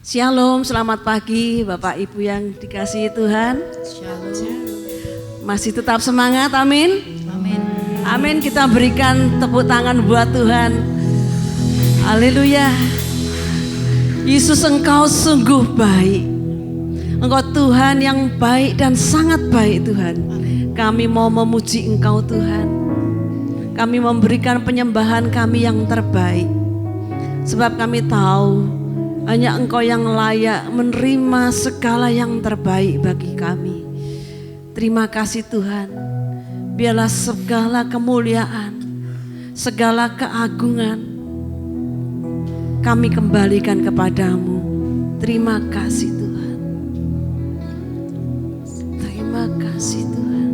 Shalom, selamat pagi Bapak Ibu yang dikasihi Tuhan. Shalom. Masih tetap semangat, amin. Amin. Amin, kita berikan tepuk tangan buat Tuhan. Haleluya. Yesus, Engkau sungguh baik. Engkau Tuhan yang baik dan sangat baik Tuhan. Kami mau memuji Engkau Tuhan. Kami memberikan penyembahan kami yang terbaik. Sebab kami tahu hanya Engkau yang layak menerima segala yang terbaik bagi kami. Terima kasih Tuhan. Biarlah segala kemuliaan, segala keagungan kami kembalikan kepadamu. Terima kasih Tuhan. Terima kasih Tuhan.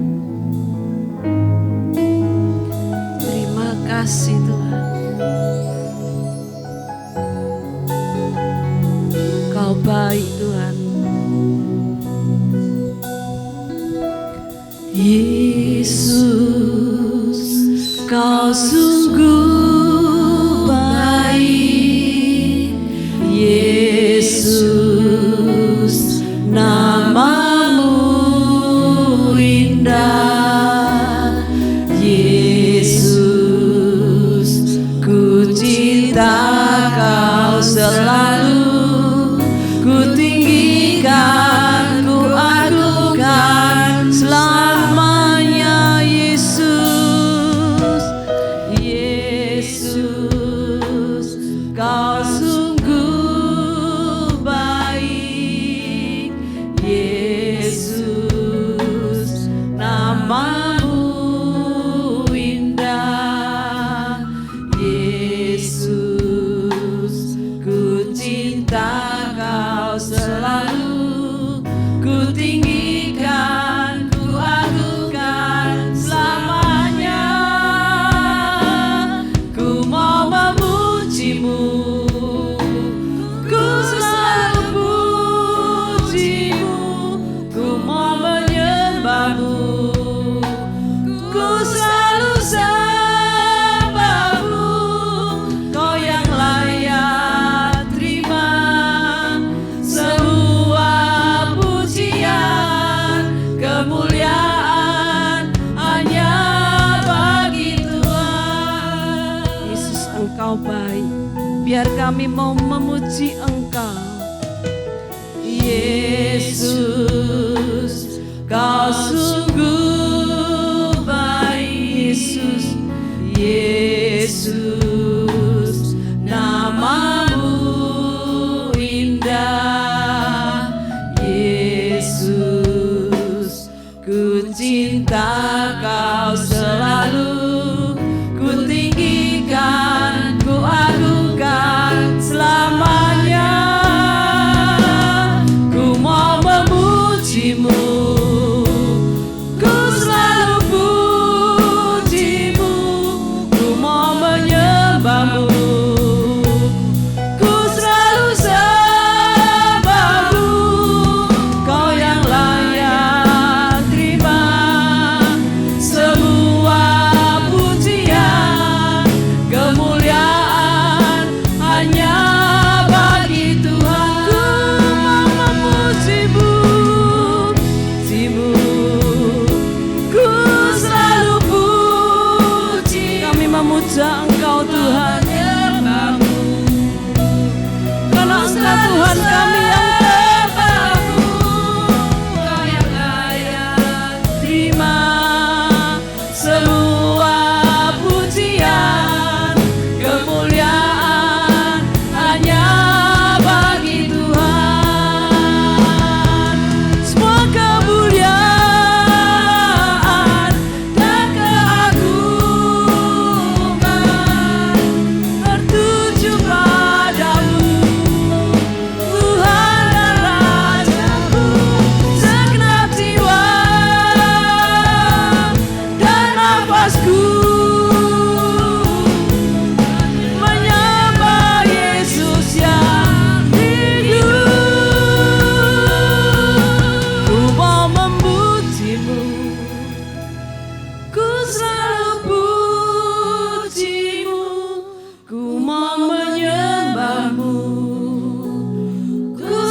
Terima kasih Tuhan. Kau baik Tuhan. Yesus, Kau sungguh baik. Yesus, namamu indah. Yesus, ku cinta Kau selalu. Ku tinggikan, ku agungkan selamanya Yesus. Yesus, Kau sungguh baik. Yesus, namamu indah. Yesus, ku cinta Kau selalu. Ku tinggikan, ku agungkan selamanya. Ku mau memujimu, ku selalu pujimu. Ku mau menyembahmu, ku selalu sembahmu. Kau yang layak terima semua pujian, kemuliaan hanya bagi Tuhan. Yesus, Engkau baik. Biar kami mau memuji Engkau. Yesus, Kau sungguh baik. Yesus, Yesus, namamu indah. Yesus, ku cinta Kau selalu. Ku tinggikan, ku agungkan selamanya. Ku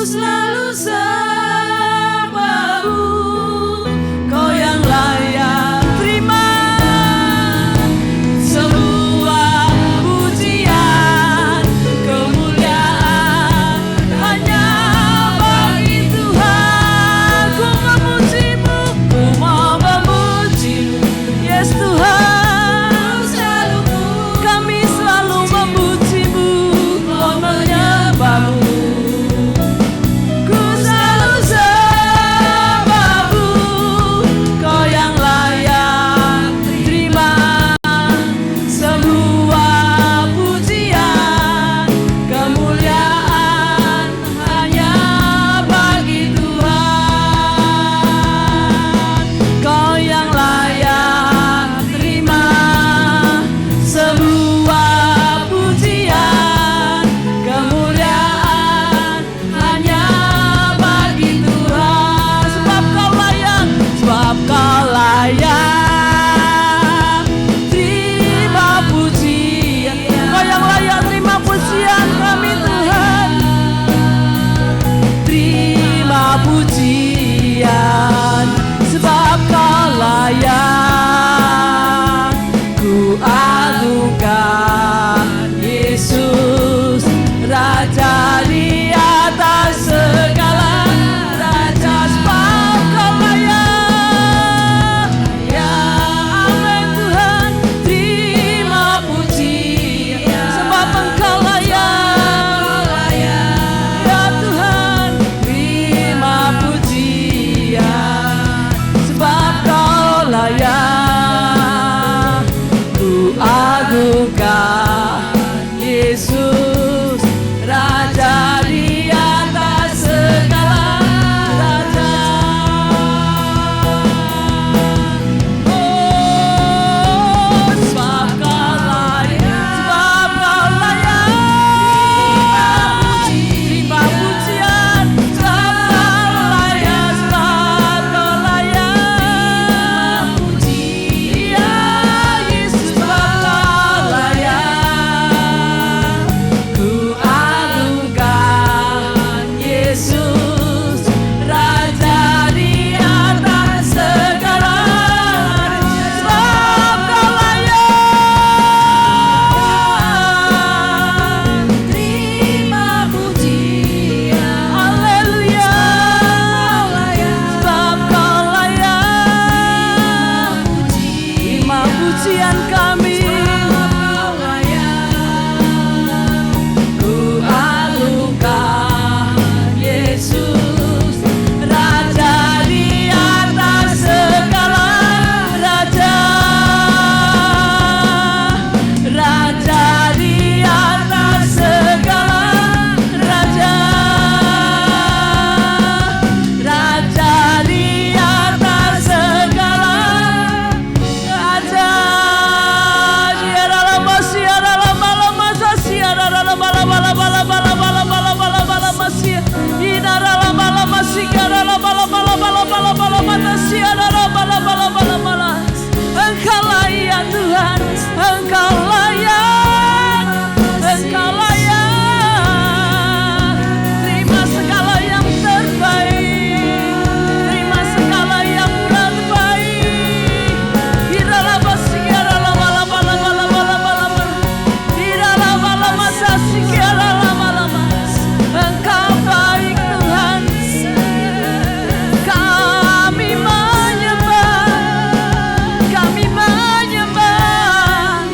selalu sembahmu, Kau yang layak terima semua pujian, kemuliaan hanya bagi Tuhan. Ku memujimu, ku mau memujimu, yes Tuhan. Kami selalu memujimu, mau menyembahmu. Ku selalu sembahmu, Kau yang layak terima semua pujian, kemuliaan hanya bagi Tuhan. Kau yang layak terima semua pujian, kemuliaan hanya bagi Tuhan. Sebab Kau layak, sebab Kau layak terima pujian. Kau yang layak terima pujian kami Tuhan. Terima pujian, sebab Kau layak. Ku agungkan Yesus, Raja di atas segala raja. Sebab Kau layak, ya amin Tuhan. Terima pujian, sebab Engkau layak, ya Tuhan. Terima pujian, sebab Kau layak. Ku agungkan Yesus, Raja di atas segala raja. Oh, sebab Kau layak, sebab Kau layak. Terima pujian, sebab Kau layak, sebab Kau layak. Ya Yesus, sebab Kau layak. Ku agungkan Yesus, Raja di atas segala raja. Sebab Kau layak. Terima pujian, haleluya. Sebab Kau layak. Terima pujian kami. Ku agungkan Yesus, Raja di atas segala raja. Raja di atas segala raja. Raja di atas segala raja. Siara lama, siara lama, lama, siara lama, lama, lama, lama, lama, lama, lama, lama, lama, siara lama, lama, siara lama, lama, lama, lama, lama, lama, siara lama, lama, lama, lama, lama. Engkau layak Tuhan, Engkau layak, Engkau layak. Terima segala yang terbaik, terima segala yang terbaik. Ira lama, siara lama, lama, lama, lama, lama, lama. Ira lama, lama, siara lama, lama. Engkau baik Tuhan. Kami menyembah, kami menyembah.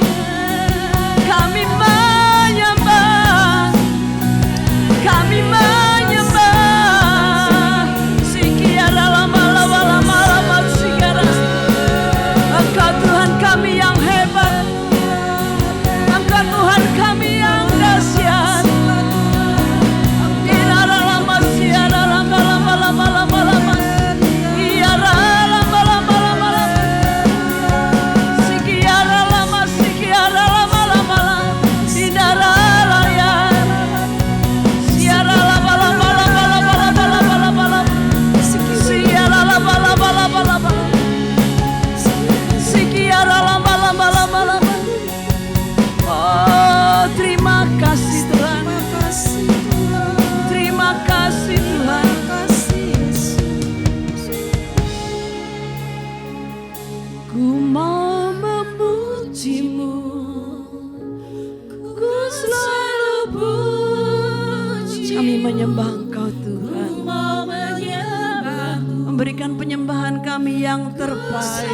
memberikan penyembahan kami yang terbaik.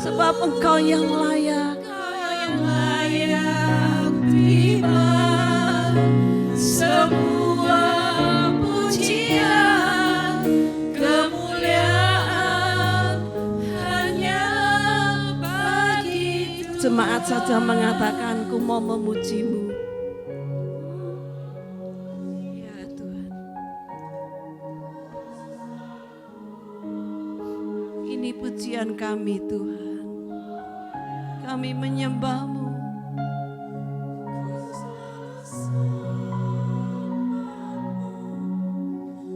Sebab Engkau yang layak, terima semua pujian, kemuliaan hanya bagi Tuhan. Jemaat saja mengatakan, ku mau memuji-Mu. Ya Tuhan, ini pujian kami Tuhan. Kami menyembah-Mu.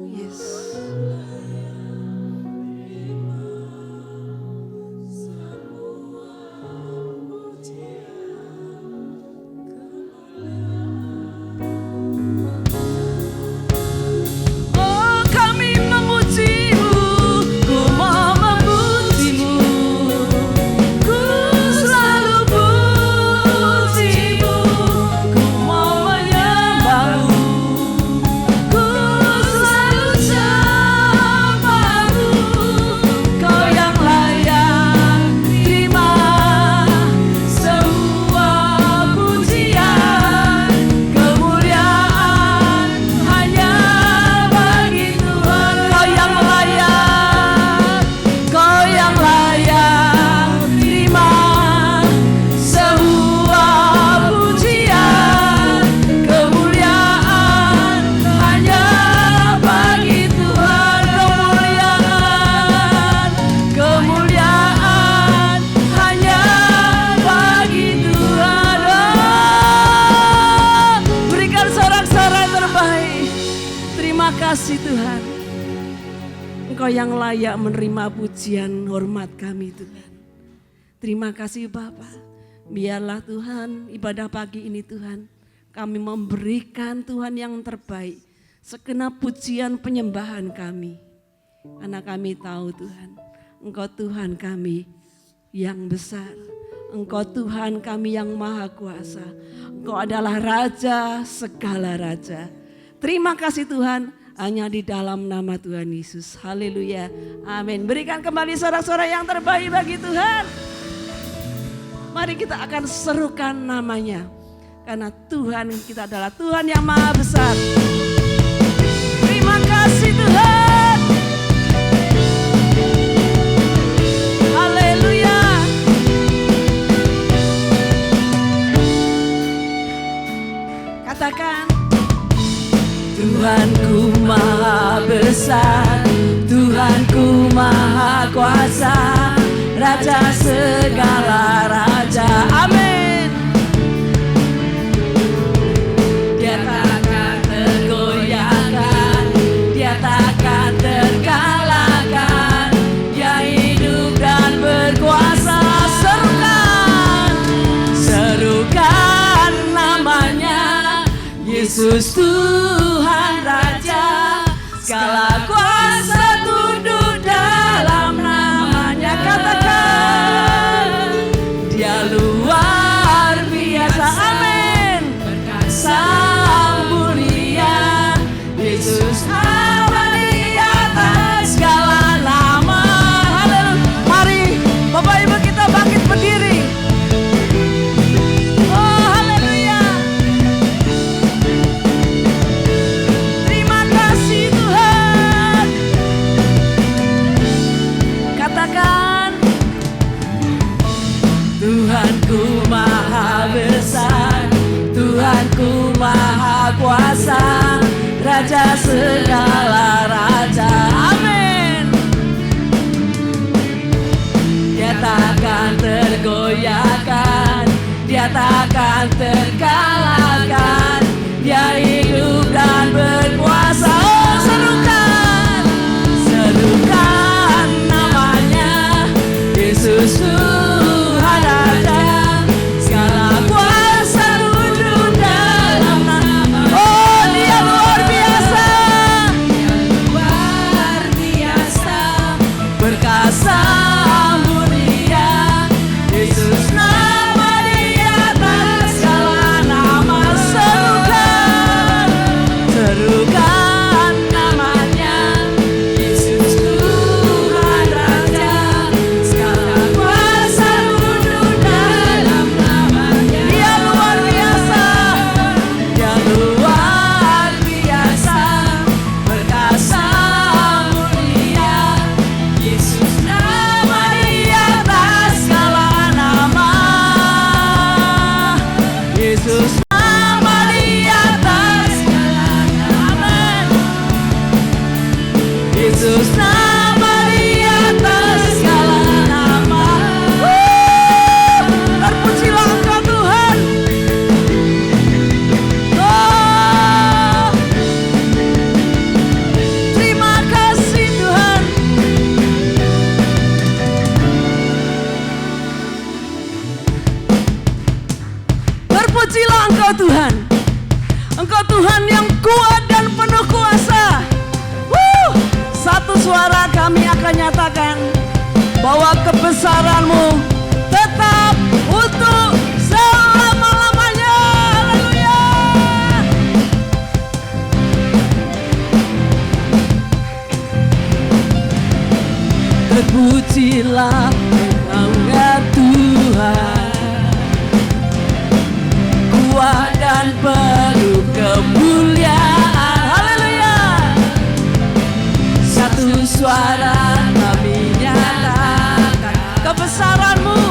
Yes. Oh, kami memuji-Mu, ku mau memuji-Mu, ku selalu puji-Mu, ku mau menyembah-Mu, ku selalu sembah-Mu. Kau yang layak terima semua pujian, kemuliaan hanya bagi Tuhan. Kau yang layak, Kau yang layak terima semua pujian, kemuliaan hanya bagi Tuhan. Kemuliaan hanya bagi Tuhan. Oh, berikan sorak-sorai terbaik. Terima kasih Tuhan. Engkau yang layak menerima pujian hormat kami Tuhan. Terima kasih Bapa. Biarlah Tuhan ibadah pagi ini Tuhan, kami memberikan Tuhan yang terbaik, segenap pujian penyembahan kami. Karena kami tahu Tuhan, Engkau Tuhan kami yang besar. Engkau Tuhan kami yang maha kuasa. Engkau adalah Raja segala raja. Terima kasih Tuhan, hanya di dalam nama Tuhan Yesus. Haleluya. Amin. Berikan kembali sorak-sorai yang terbaik bagi Tuhan. Mari kita akan serukan namanya. Karena Tuhan kita adalah Tuhan yang maha besar. Terima kasih Tuhan. Haleluya. Katakan, Tuhanku maha besar, Tuhanku maha kuasa, Raja segala raja. Amin. Dia takkan tergoyahkan, Dia takkan terkalahkan, Dia hidup dan berkuasa. Serukan, serukan namanya, Yesus Tuhan Raja, segala kuasa tunduk dalam namanya. Katakan, Dia luar biasa. Amin. Perkasa mulia, Yesus abadi atas segala nama. Haleluya. Mari Bapak Ibu kita bangkit berdiri. Oh haleluya. Terima kasih Tuhan. Katakan, Tuhanku maha besar, Tuhanku maha kuasa, Raja segala raja. Amin. Dia takkan tergoyahkan, Dia takkan terkalahkan, Dia hidup dan berkuasa. Oh serukan, serukan namanya, Yesus Tuhan Raja, segala kuasa tunduk dalam nama. Oh Dia luar biasa, Dia luar biasa, perkasa mulia, Yesus nama di atas segala nama. Serukan, serukan terpujilah Engkau ya Tuhan, kuat dan penuh kemuliaan. Haleluya. Satu suara kami nyatakan kebesaran-Mu,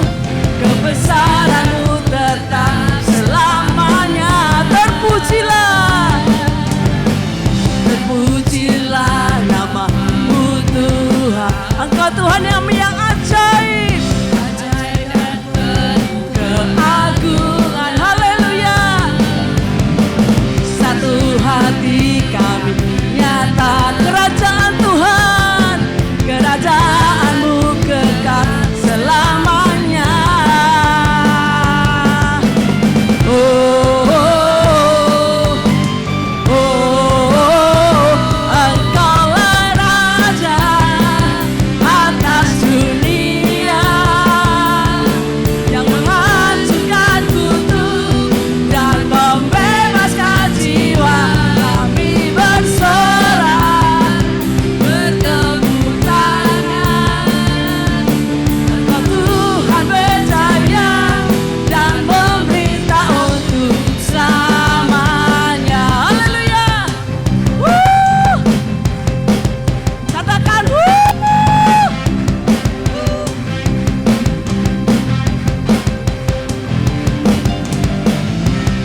kebesaran-Mu tetap selamanya. Terpujilah, terpujilah nama-Mu Tuhan. Engkau Tuhan yang ajaib, ajaib dan penuh keagungan. Haleluya. Satu hati kami nyata kerajaan Tuhan, kerajaan-Mu kekal selamanya. Engkaulah Raja atas dunia, yang menghancurkan kutuk dan membebaskan jiwa. Kami bersorak, bertepuk tangan. Engkau Tuhan berjaya dan memerintah untuk selamanya. Haleluya. Katakan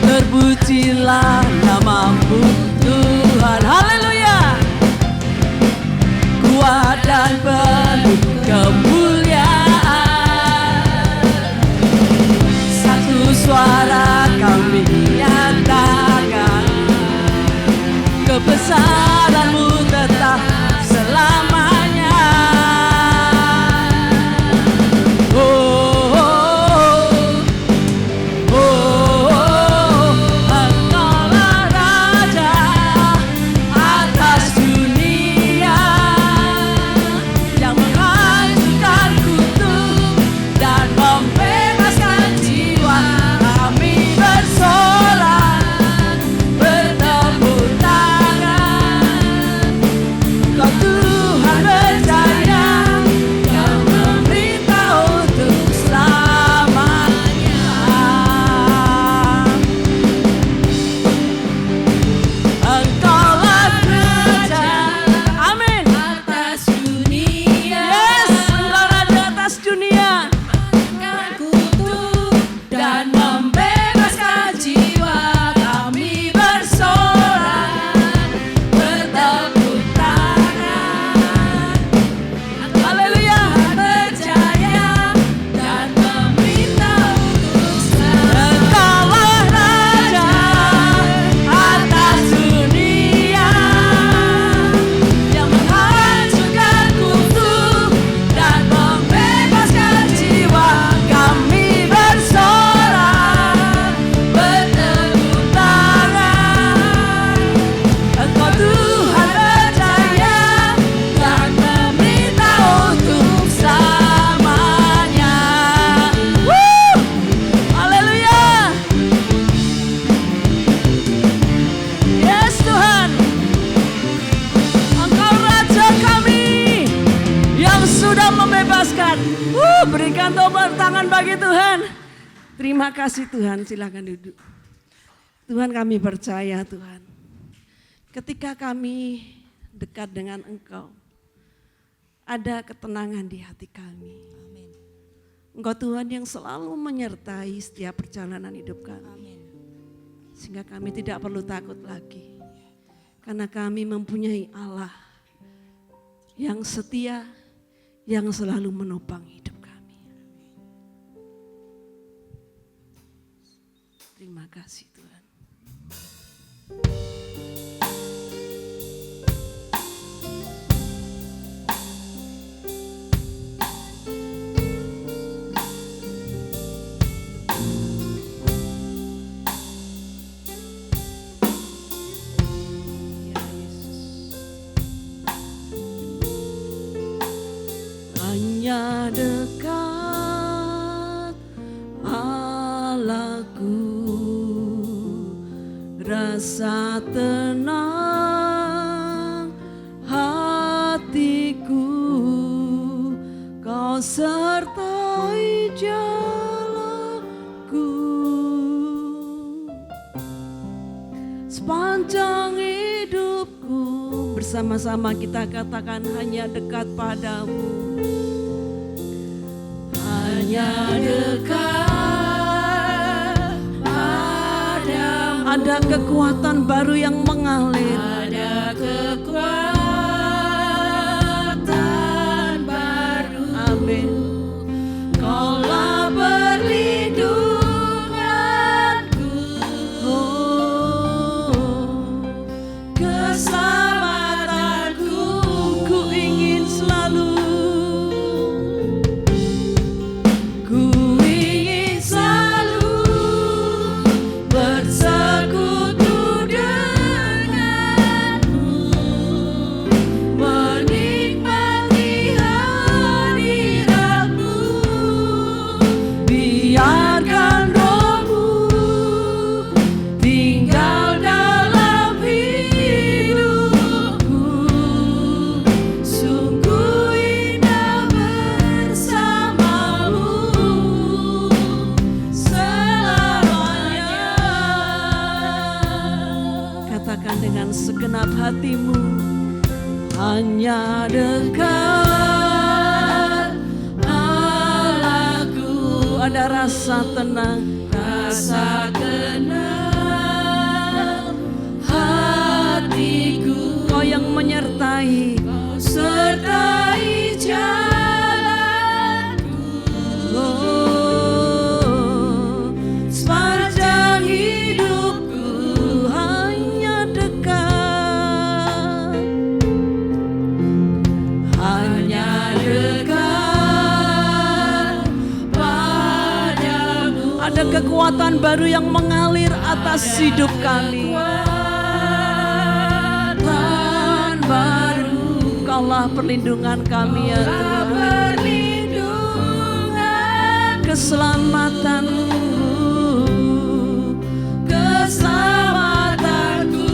terpujilah nama-Mu Tuhan. Haleluya. Kuat dan penuh kemuliaan. Satu suara kami nyatakan kebesaran-Mu tetap selamanya. Engkaulah Raja atas dunia, yang menghancurkan kutuk dan membebaskan jiwa. Kami bersorak, bertepuk tangan. Kau Tuhan berjaya yang memerintah untuk selamanya. Engkaulah Raja, amin, atas dunia, yes, Engkau Raja atas dunia, kutuk dan membebaskan jiwa. Kami bersorak, bertepuk tangan. haleluya. Berjaya dan memerintah untuk selamanya. Engkaulah Raja atas dunia, yang menghancurkan kutuk dan membebaskan jiwa. Kami bersorak, bertepuk tangan. Engkau Tuhan berjaya dan memerintah untuk selamanya. Haleluya. Yes Tuhan, Engkau Raja kami yang sudah membebaskan. Berikan tepuk tangan bagi Tuhan. Terima kasih Tuhan, silakan duduk. Tuhan, kami percaya Tuhan, ketika kami dekat dengan Engkau, ada ketenangan di hati kami. Engkau Tuhan yang selalu menyertai setiap perjalanan hidup kami. Sehingga kami tidak perlu takut lagi. Karena kami mempunyai Allah yang setia, yang selalu menopang hidup kami. Terima kasih Tuhan. Ya Yesus. Hanya dekat Allahku, rasa tenang hatiku, bersama-sama kita katakan hanya dekat padamu. Hanya dekat padamu. Ada kekuatan baru yang mengalir. Ada kekuatan baru. Amin. Kaulah perlindunganku. Keselamatanku. Ku ingin selalu bersekutu denganmu, menikmati hadiratmu. Biarkan Roh-Mu tinggal dalam hidupku. Sungguh indah bersamamu selamanya. katakan dengan segenap hatimu, hanya dekat Allahku, ada rasa tenang. rasa tenang hatiku. Kau yang menyertai, Kau sertai jalanku. Sepanjang hidupku hanya dekat. hanya dekat padamu. Ada kekuatan baru yang mengalir atas hidup kami. Kekuatan baru. Kaulah perlindungan kami ya Tuhan. Perlindungan, Keselamatanmu, keselamatanku.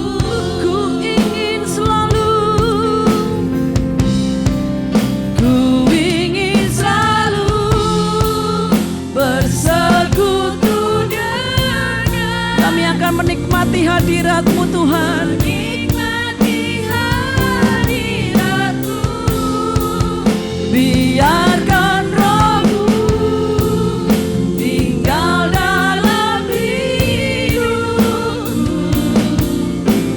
ku ingin selalu, Ku ingin selalu bersekutu dengan, kami akan menikmati hadirat-Mu Tuhan. menikmati hadiratmu. Biarkan Roh-Mu Tinggal dalam hidupku.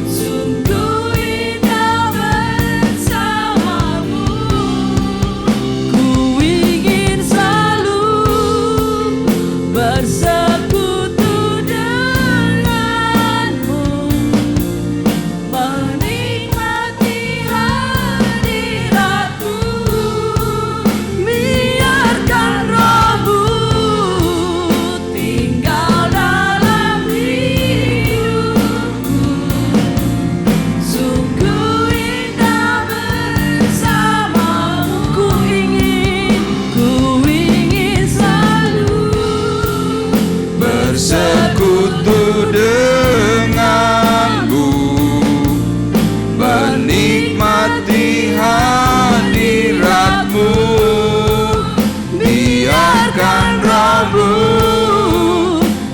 Sungguh indah bersamamu. ku ingin selalu Bersekutu denganmu, menikmati hadiratmu. Biarkan Roh-Mu tinggal dalam hidupku. Sungguh indah bersamamu. ku ingin selalu bersekutu denganmu, menikmati hadiratmu. Biarkan Roh-Mu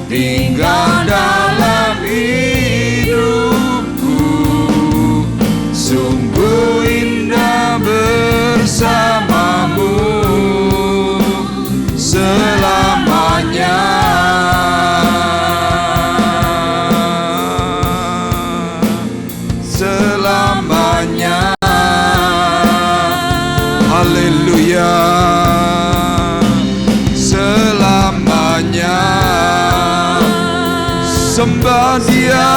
tinggal dalam hidupku. Sungguh indah bersamamu selamanya. Selamanya. Haleluya. Selamanya. Sembah Dia.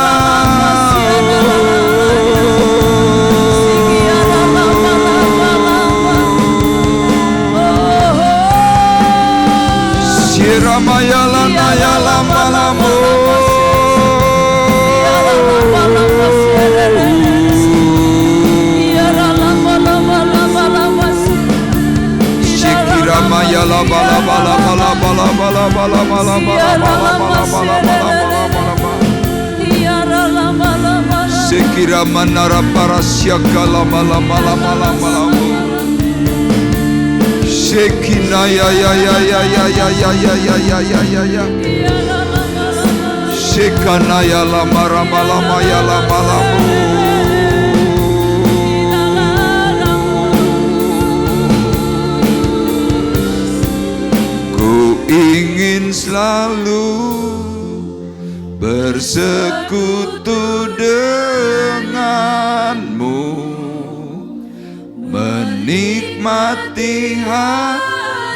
Siramaya lana ya lama lamu. Shikirama la bala bala bala bala bala bala bala bala bala bala. Shikirama nara parasya lama lama lama lama lama. Shekina ya ya ya ya ya ya ya ya ya ya ya ya ya. Shekana ya lama lama lama ya lama lama. nikmati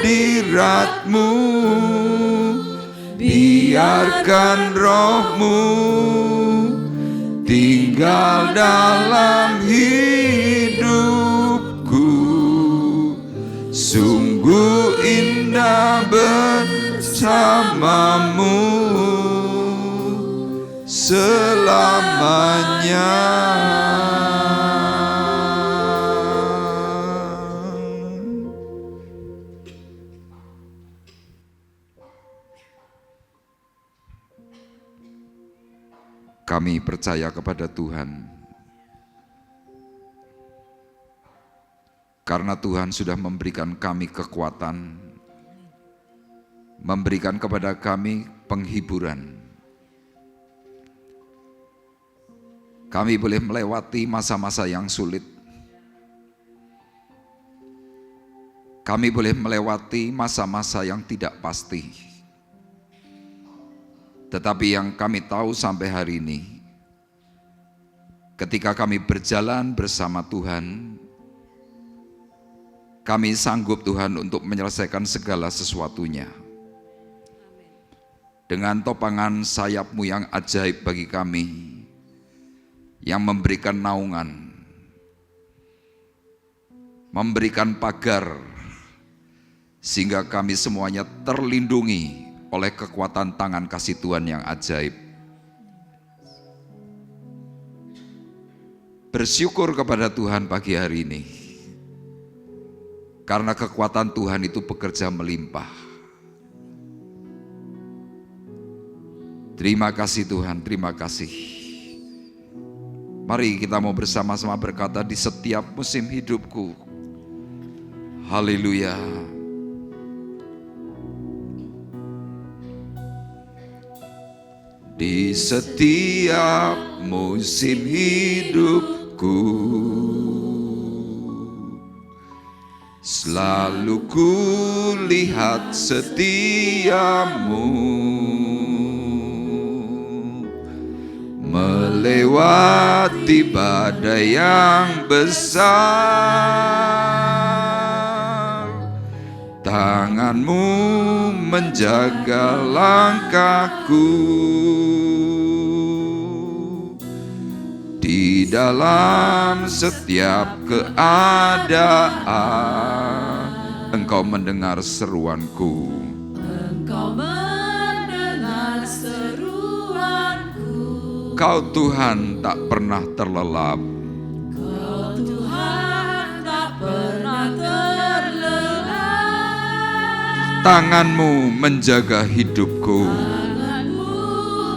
hadirat-Mu, biarkan Roh-Mu tinggal dalam hidupku. Sungguh indah bersama-Mu selamanya. Kami percaya kepada Tuhan, karena Tuhan sudah memberikan kami kekuatan, memberikan kepada kami penghiburan. Kami boleh melewati masa-masa yang sulit. Kami boleh melewati masa-masa yang tidak pasti. Tetapi yang kami tahu sampai hari ini, ketika kami berjalan bersama Tuhan, kami sanggup Tuhan untuk menyelesaikan segala sesuatunya. Dengan topangan sayap-Mu yang ajaib bagi kami, yang memberikan naungan, memberikan pagar, sehingga kami semuanya terlindungi oleh kekuatan tangan kasih Tuhan yang ajaib. Bersyukur kepada Tuhan pagi hari ini, karena kekuatan Tuhan itu bekerja melimpah. Terima kasih Tuhan, terima kasih. Mari kita mau bersama-sama berkata, di setiap musim hidupku, haleluya. Di setiap musim hidupku, selalu kulihat setiamu, melewati badai yang besar. Tangan-Mu menjaga langkahku, di dalam setiap keadaan. Engkau mendengar seruanku. Engkau mendengar seruanku. Kau Tuhan tak pernah terlelap. Kau Tuhan tak pernah terlelap. Tangan-Mu menjaga hidupku. Tangan-Mu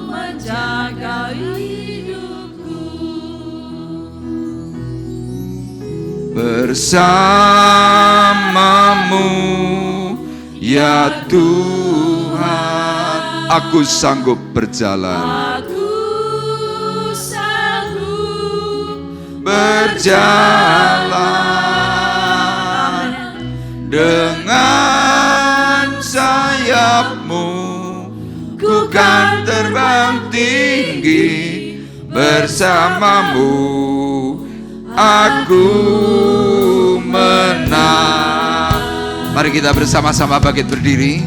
menjaga hidupku. Bersama-Mu ya Tuhan, aku sanggup berjalan. Aku sanggup berjalan dengan sayap-Mu, ku kan terbang tinggi bersama-Mu, aku menang. Mari kita bersama-sama bangkit berdiri.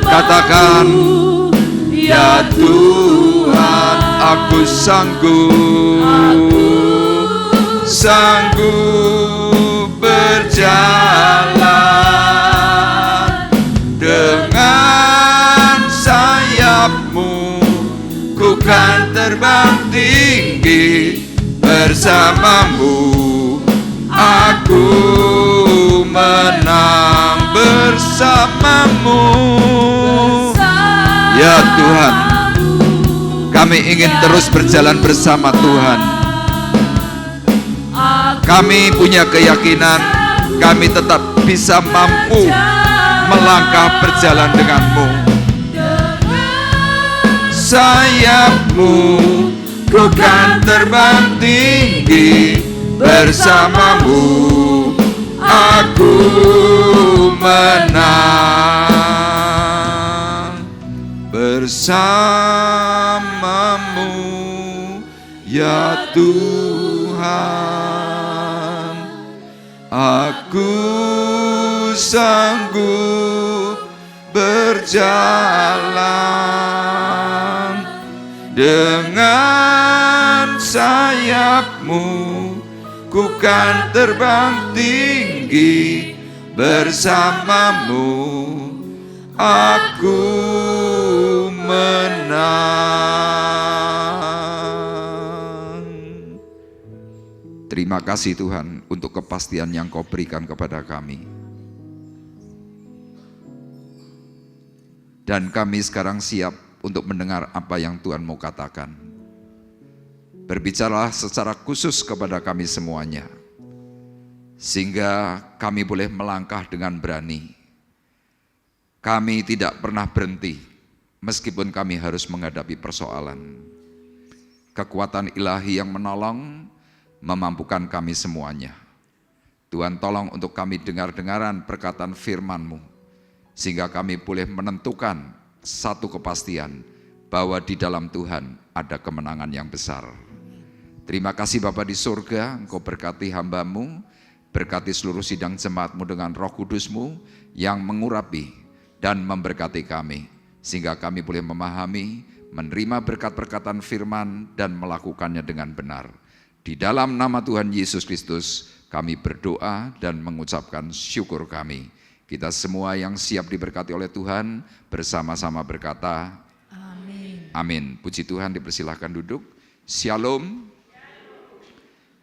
Katakan, ya Tuhan, aku sanggup berjalan dengan sayap-Mu, ku kan terbang tinggi bersama-Mu, aku menang bersama-Mu. Ya Tuhan, kami ingin terus berjalan bersama Tuhan. Kami punya keyakinan kami tetap bisa mampu melangkah berjalan dengan-Mu. Sayap-Mu, ku kan terbang tinggi bersama-Mu, aku menang bersama-Mu ya Tuhan, Aku sanggup berjalan dengan sayap-Mu, ku kan terbang tinggi bersama-Mu. Aku menang. Terima kasih Tuhan untuk kepastian yang Kau berikan kepada kami. Dan kami sekarang siap untuk mendengar apa yang Tuhan mau katakan. Berbicaralah secara khusus kepada kami semuanya, sehingga kami boleh melangkah dengan berani. Kami tidak pernah berhenti, meskipun kami harus menghadapi persoalan. Kekuatan ilahi yang menolong, memampukan kami semuanya. Tuhan tolong untuk kami dengar-dengaran perkataan firman-Mu, sehingga kami boleh menentukan satu kepastian, bahwa di dalam Tuhan ada kemenangan yang besar. Terima kasih Bapa di surga, Engkau berkati hamba-Mu, berkati seluruh sidang jemaat-Mu dengan Roh Kudus-Mu yang mengurapi dan memberkati kami, sehingga kami boleh memahami, menerima berkat perkataan firman dan melakukannya dengan benar. Di dalam nama Tuhan Yesus Kristus kami berdoa dan mengucapkan syukur kami. Kita semua yang siap diberkati oleh Tuhan bersama-sama berkata Amin. Amin. Puji Tuhan, dipersilahkan duduk. Shalom.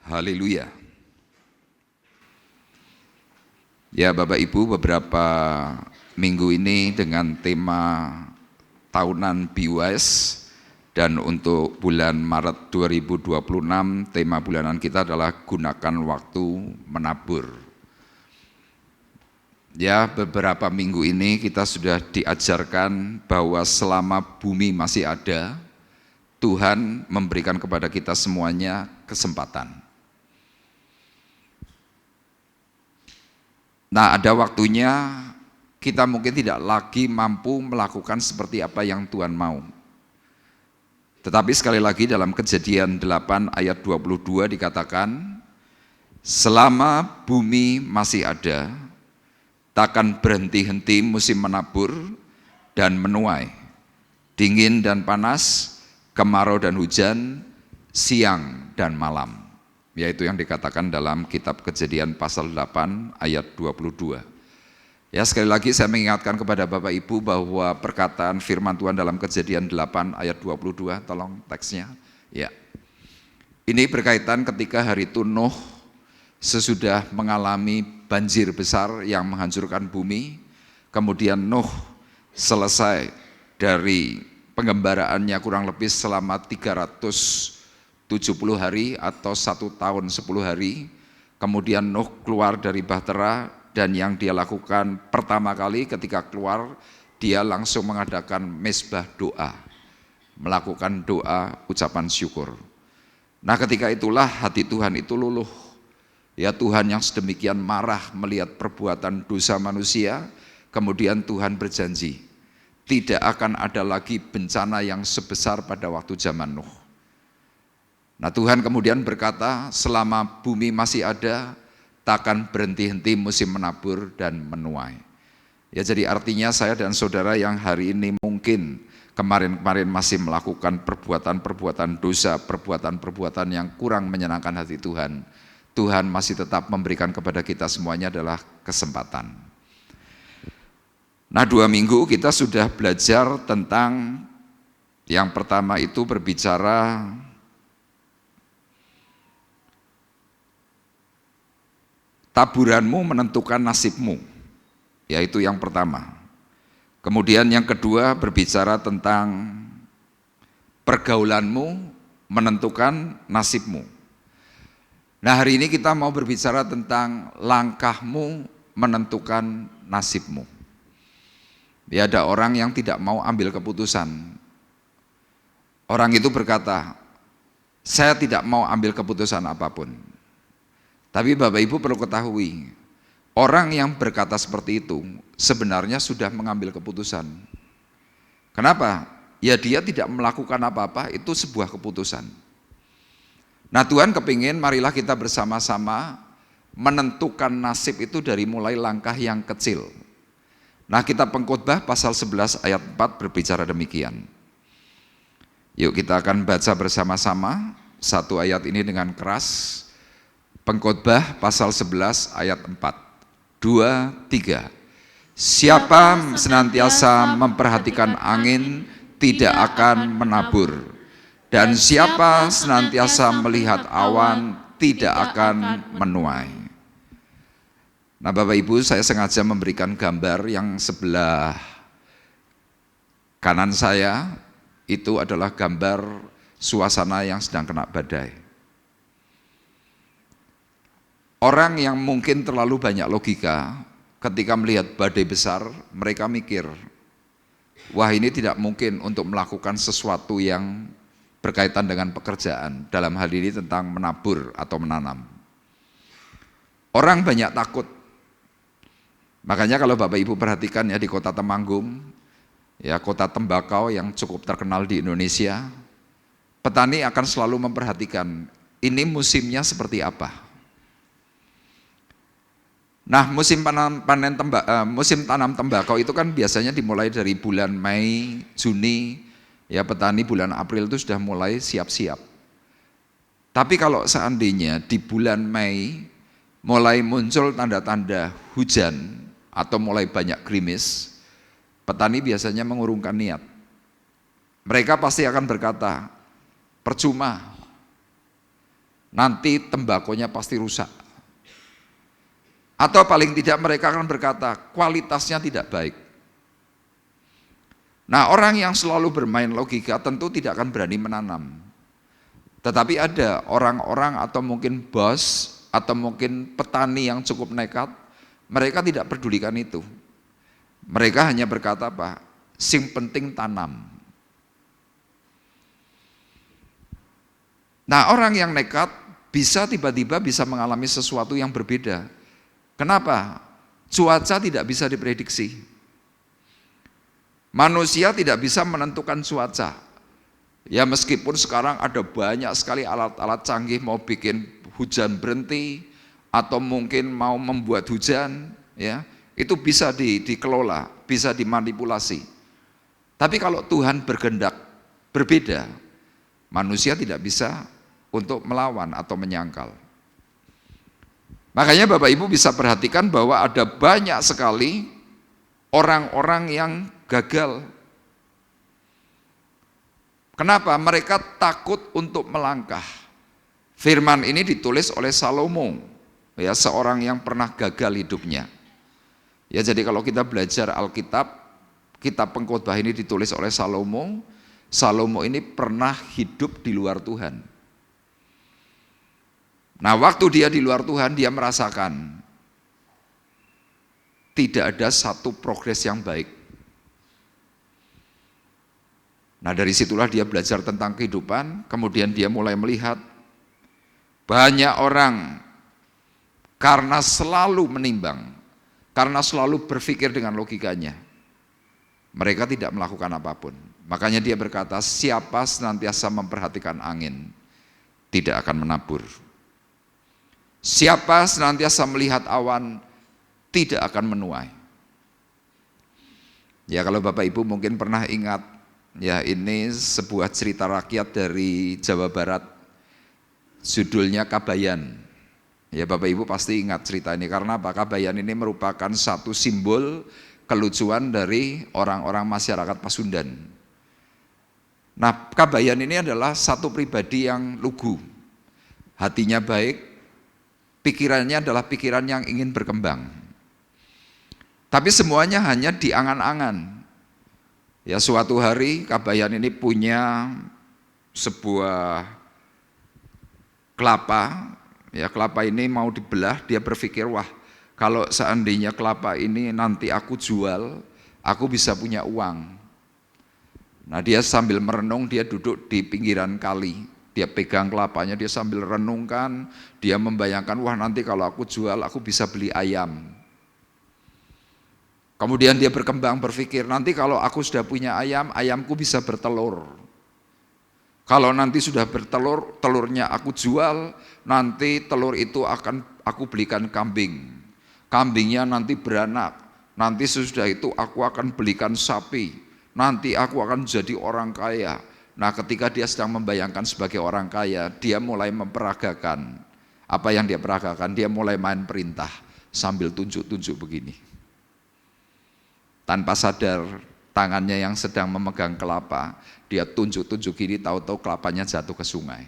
Haleluya. Ya Bapak Ibu, beberapa minggu ini dengan tema tahunan BWS, dan untuk bulan Maret 2026 tema bulanan kita adalah gunakan waktu menabur. Ya, beberapa minggu ini kita sudah diajarkan bahwa selama bumi masih ada, Tuhan memberikan kepada kita semuanya kesempatan. Nah, ada waktunya kita mungkin tidak lagi mampu melakukan seperti apa yang Tuhan mau. Tetapi sekali lagi dalam Kejadian 8 ayat 22 dikatakan, selama bumi masih ada, takkan berhenti-henti musim menabur dan menuai, dingin dan panas, kemarau dan hujan, siang dan malam. Yaitu yang dikatakan dalam kitab Kejadian pasal 8 ayat 22. Ya, sekali lagi saya mengingatkan kepada Bapak Ibu bahwa perkataan firman Tuhan dalam Kejadian 8 ayat 22, tolong teksnya. Ya. Ini berkaitan ketika hari itu Nuh sesudah mengalami banjir besar yang menghancurkan bumi, kemudian Nuh selesai dari penggembaraannya kurang lebih selama 370 hari atau 1 tahun 10 hari, kemudian Nuh keluar dari bahtera. Dan yang dia lakukan pertama kali ketika keluar, dia langsung mengadakan mezbah doa, melakukan doa ucapan syukur. Nah, ketika itulah hati Tuhan itu luluh. Ya, Tuhan yang sedemikian marah melihat perbuatan dosa manusia, kemudian Tuhan berjanji, tidak akan ada lagi bencana yang sebesar pada waktu zaman Nuh. Nah, Tuhan kemudian berkata, selama bumi masih ada, takkan berhenti-henti musim menabur dan menuai. Ya, jadi artinya saya dan saudara yang hari ini mungkin kemarin-kemarin masih melakukan perbuatan-perbuatan dosa, perbuatan-perbuatan yang kurang menyenangkan hati Tuhan, Tuhan masih tetap memberikan kepada kita semuanya adalah kesempatan. Nah, 2 minggu kita sudah belajar tentang yang pertama itu berbicara taburanmu menentukan nasibmu, yaitu yang pertama. Kemudian yang kedua berbicara tentang pergaulanmu menentukan nasibmu. Nah, hari ini kita mau berbicara tentang langkahmu menentukan nasibmu. Ya, ada orang yang tidak mau ambil keputusan. Orang itu berkata, saya tidak mau ambil keputusan apapun. Tapi Bapak Ibu perlu ketahui, orang yang berkata seperti itu sebenarnya sudah mengambil keputusan. Kenapa? Ya, dia tidak melakukan apa-apa, itu sebuah keputusan. Nah, Tuhan kepingin marilah kita bersama-sama menentukan nasib itu dari mulai langkah yang kecil. Nah, kitab Pengkhotbah pasal 11 ayat 4 berbicara demikian. Yuk kita akan baca bersama-sama satu ayat ini dengan keras. Pengkhotbah pasal 11 ayat 4. 2, 3. Siapa senantiasa memperhatikan angin tidak akan menabur, dan siapa senantiasa melihat awan tidak akan menuai. Nah, Bapak Ibu, saya sengaja memberikan gambar yang sebelah kanan saya, itu adalah gambar suasana yang sedang kena badai. Orang yang mungkin terlalu banyak logika, ketika melihat badai besar, mereka mikir, wah ini tidak mungkin untuk melakukan sesuatu yang berkaitan dengan pekerjaan, dalam hal ini tentang menabur atau menanam. Orang banyak takut. Makanya kalau Bapak Ibu perhatikan ya di kota Temanggung, ya kota tembakau yang cukup terkenal di Indonesia, petani akan selalu memperhatikan ini musimnya seperti apa. Nah, musim tanam tembakau itu kan biasanya dimulai dari bulan Mei, Juni, ya petani bulan April itu sudah mulai siap-siap. Tapi kalau seandainya di bulan Mei mulai muncul tanda-tanda hujan atau mulai banyak gerimis, petani biasanya mengurungkan niat. Mereka pasti akan berkata, percuma, nanti tembakonya pasti rusak. Atau paling tidak mereka akan berkata, kualitasnya tidak baik. Nah, orang yang selalu bermain logika tentu tidak akan berani menanam. Tetapi ada orang-orang atau mungkin bos atau mungkin petani yang cukup nekat, mereka tidak pedulikan itu. Mereka hanya berkata apa? Sing penting tanam. Nah, orang yang nekat bisa tiba-tiba bisa mengalami sesuatu yang berbeda. Kenapa? Cuaca tidak bisa diprediksi. Manusia tidak bisa menentukan cuaca. Ya meskipun sekarang ada banyak sekali alat-alat canggih mau bikin hujan berhenti atau mungkin mau membuat hujan, ya itu bisa dikelola, bisa dimanipulasi. Tapi kalau Tuhan berkehendak berbeda, manusia tidak bisa untuk melawan atau menyangkal. Makanya Bapak Ibu bisa perhatikan bahwa ada banyak sekali orang-orang yang gagal. Kenapa? Mereka takut untuk melangkah. Firman ini ditulis oleh Salomo, ya seorang yang pernah gagal hidupnya. Ya jadi kalau kita belajar Alkitab, kitab Pengkhotbah ini ditulis oleh Salomo. Salomo ini pernah hidup di luar Tuhan. Nah, waktu dia di luar Tuhan, dia merasakan tidak ada satu progres yang baik. Nah, dari situlah dia belajar tentang kehidupan, kemudian dia mulai melihat banyak orang karena selalu menimbang, karena selalu berpikir dengan logikanya, mereka tidak melakukan apapun. Makanya dia berkata, siapa senantiasa memperhatikan angin, tidak akan menabur. Siapa senantiasa melihat awan, tidak akan menuai. Ya kalau Bapak Ibu mungkin pernah ingat, ya ini sebuah cerita rakyat dari Jawa Barat, judulnya Kabayan. Ya Bapak Ibu pasti ingat cerita ini, karena apa? Kabayan ini merupakan satu simbol kelucuan dari orang-orang masyarakat Pasundan. Nah, Kabayan ini adalah satu pribadi yang lugu, hatinya baik, pikirannya adalah pikiran yang ingin berkembang. Tapi semuanya hanya di angan-angan. Ya suatu hari Kabayan ini punya sebuah kelapa, ya kelapa ini mau dibelah, dia berpikir, wah kalau seandainya kelapa ini nanti aku jual, aku bisa punya uang. Nah dia sambil merenung, dia duduk di pinggiran kali. Dia pegang kelapanya, dia sambil renungkan, dia membayangkan, wah nanti kalau aku jual, aku bisa beli ayam. Kemudian dia berkembang berpikir, nanti kalau aku sudah punya ayam, ayamku bisa bertelur. Kalau nanti sudah bertelur, telurnya aku jual, nanti telur itu akan aku belikan kambing. Kambingnya nanti beranak. Nanti sesudah itu aku akan belikan sapi. Nanti aku akan jadi orang kaya. Nah, ketika dia sedang membayangkan sebagai orang kaya, dia mulai memperagakan. Apa yang dia peragakan? Dia mulai main perintah sambil tunjuk-tunjuk begini. Tanpa sadar, tangannya yang sedang memegang kelapa, dia tunjuk-tunjuk gini, tahu-tahu kelapanya jatuh ke sungai.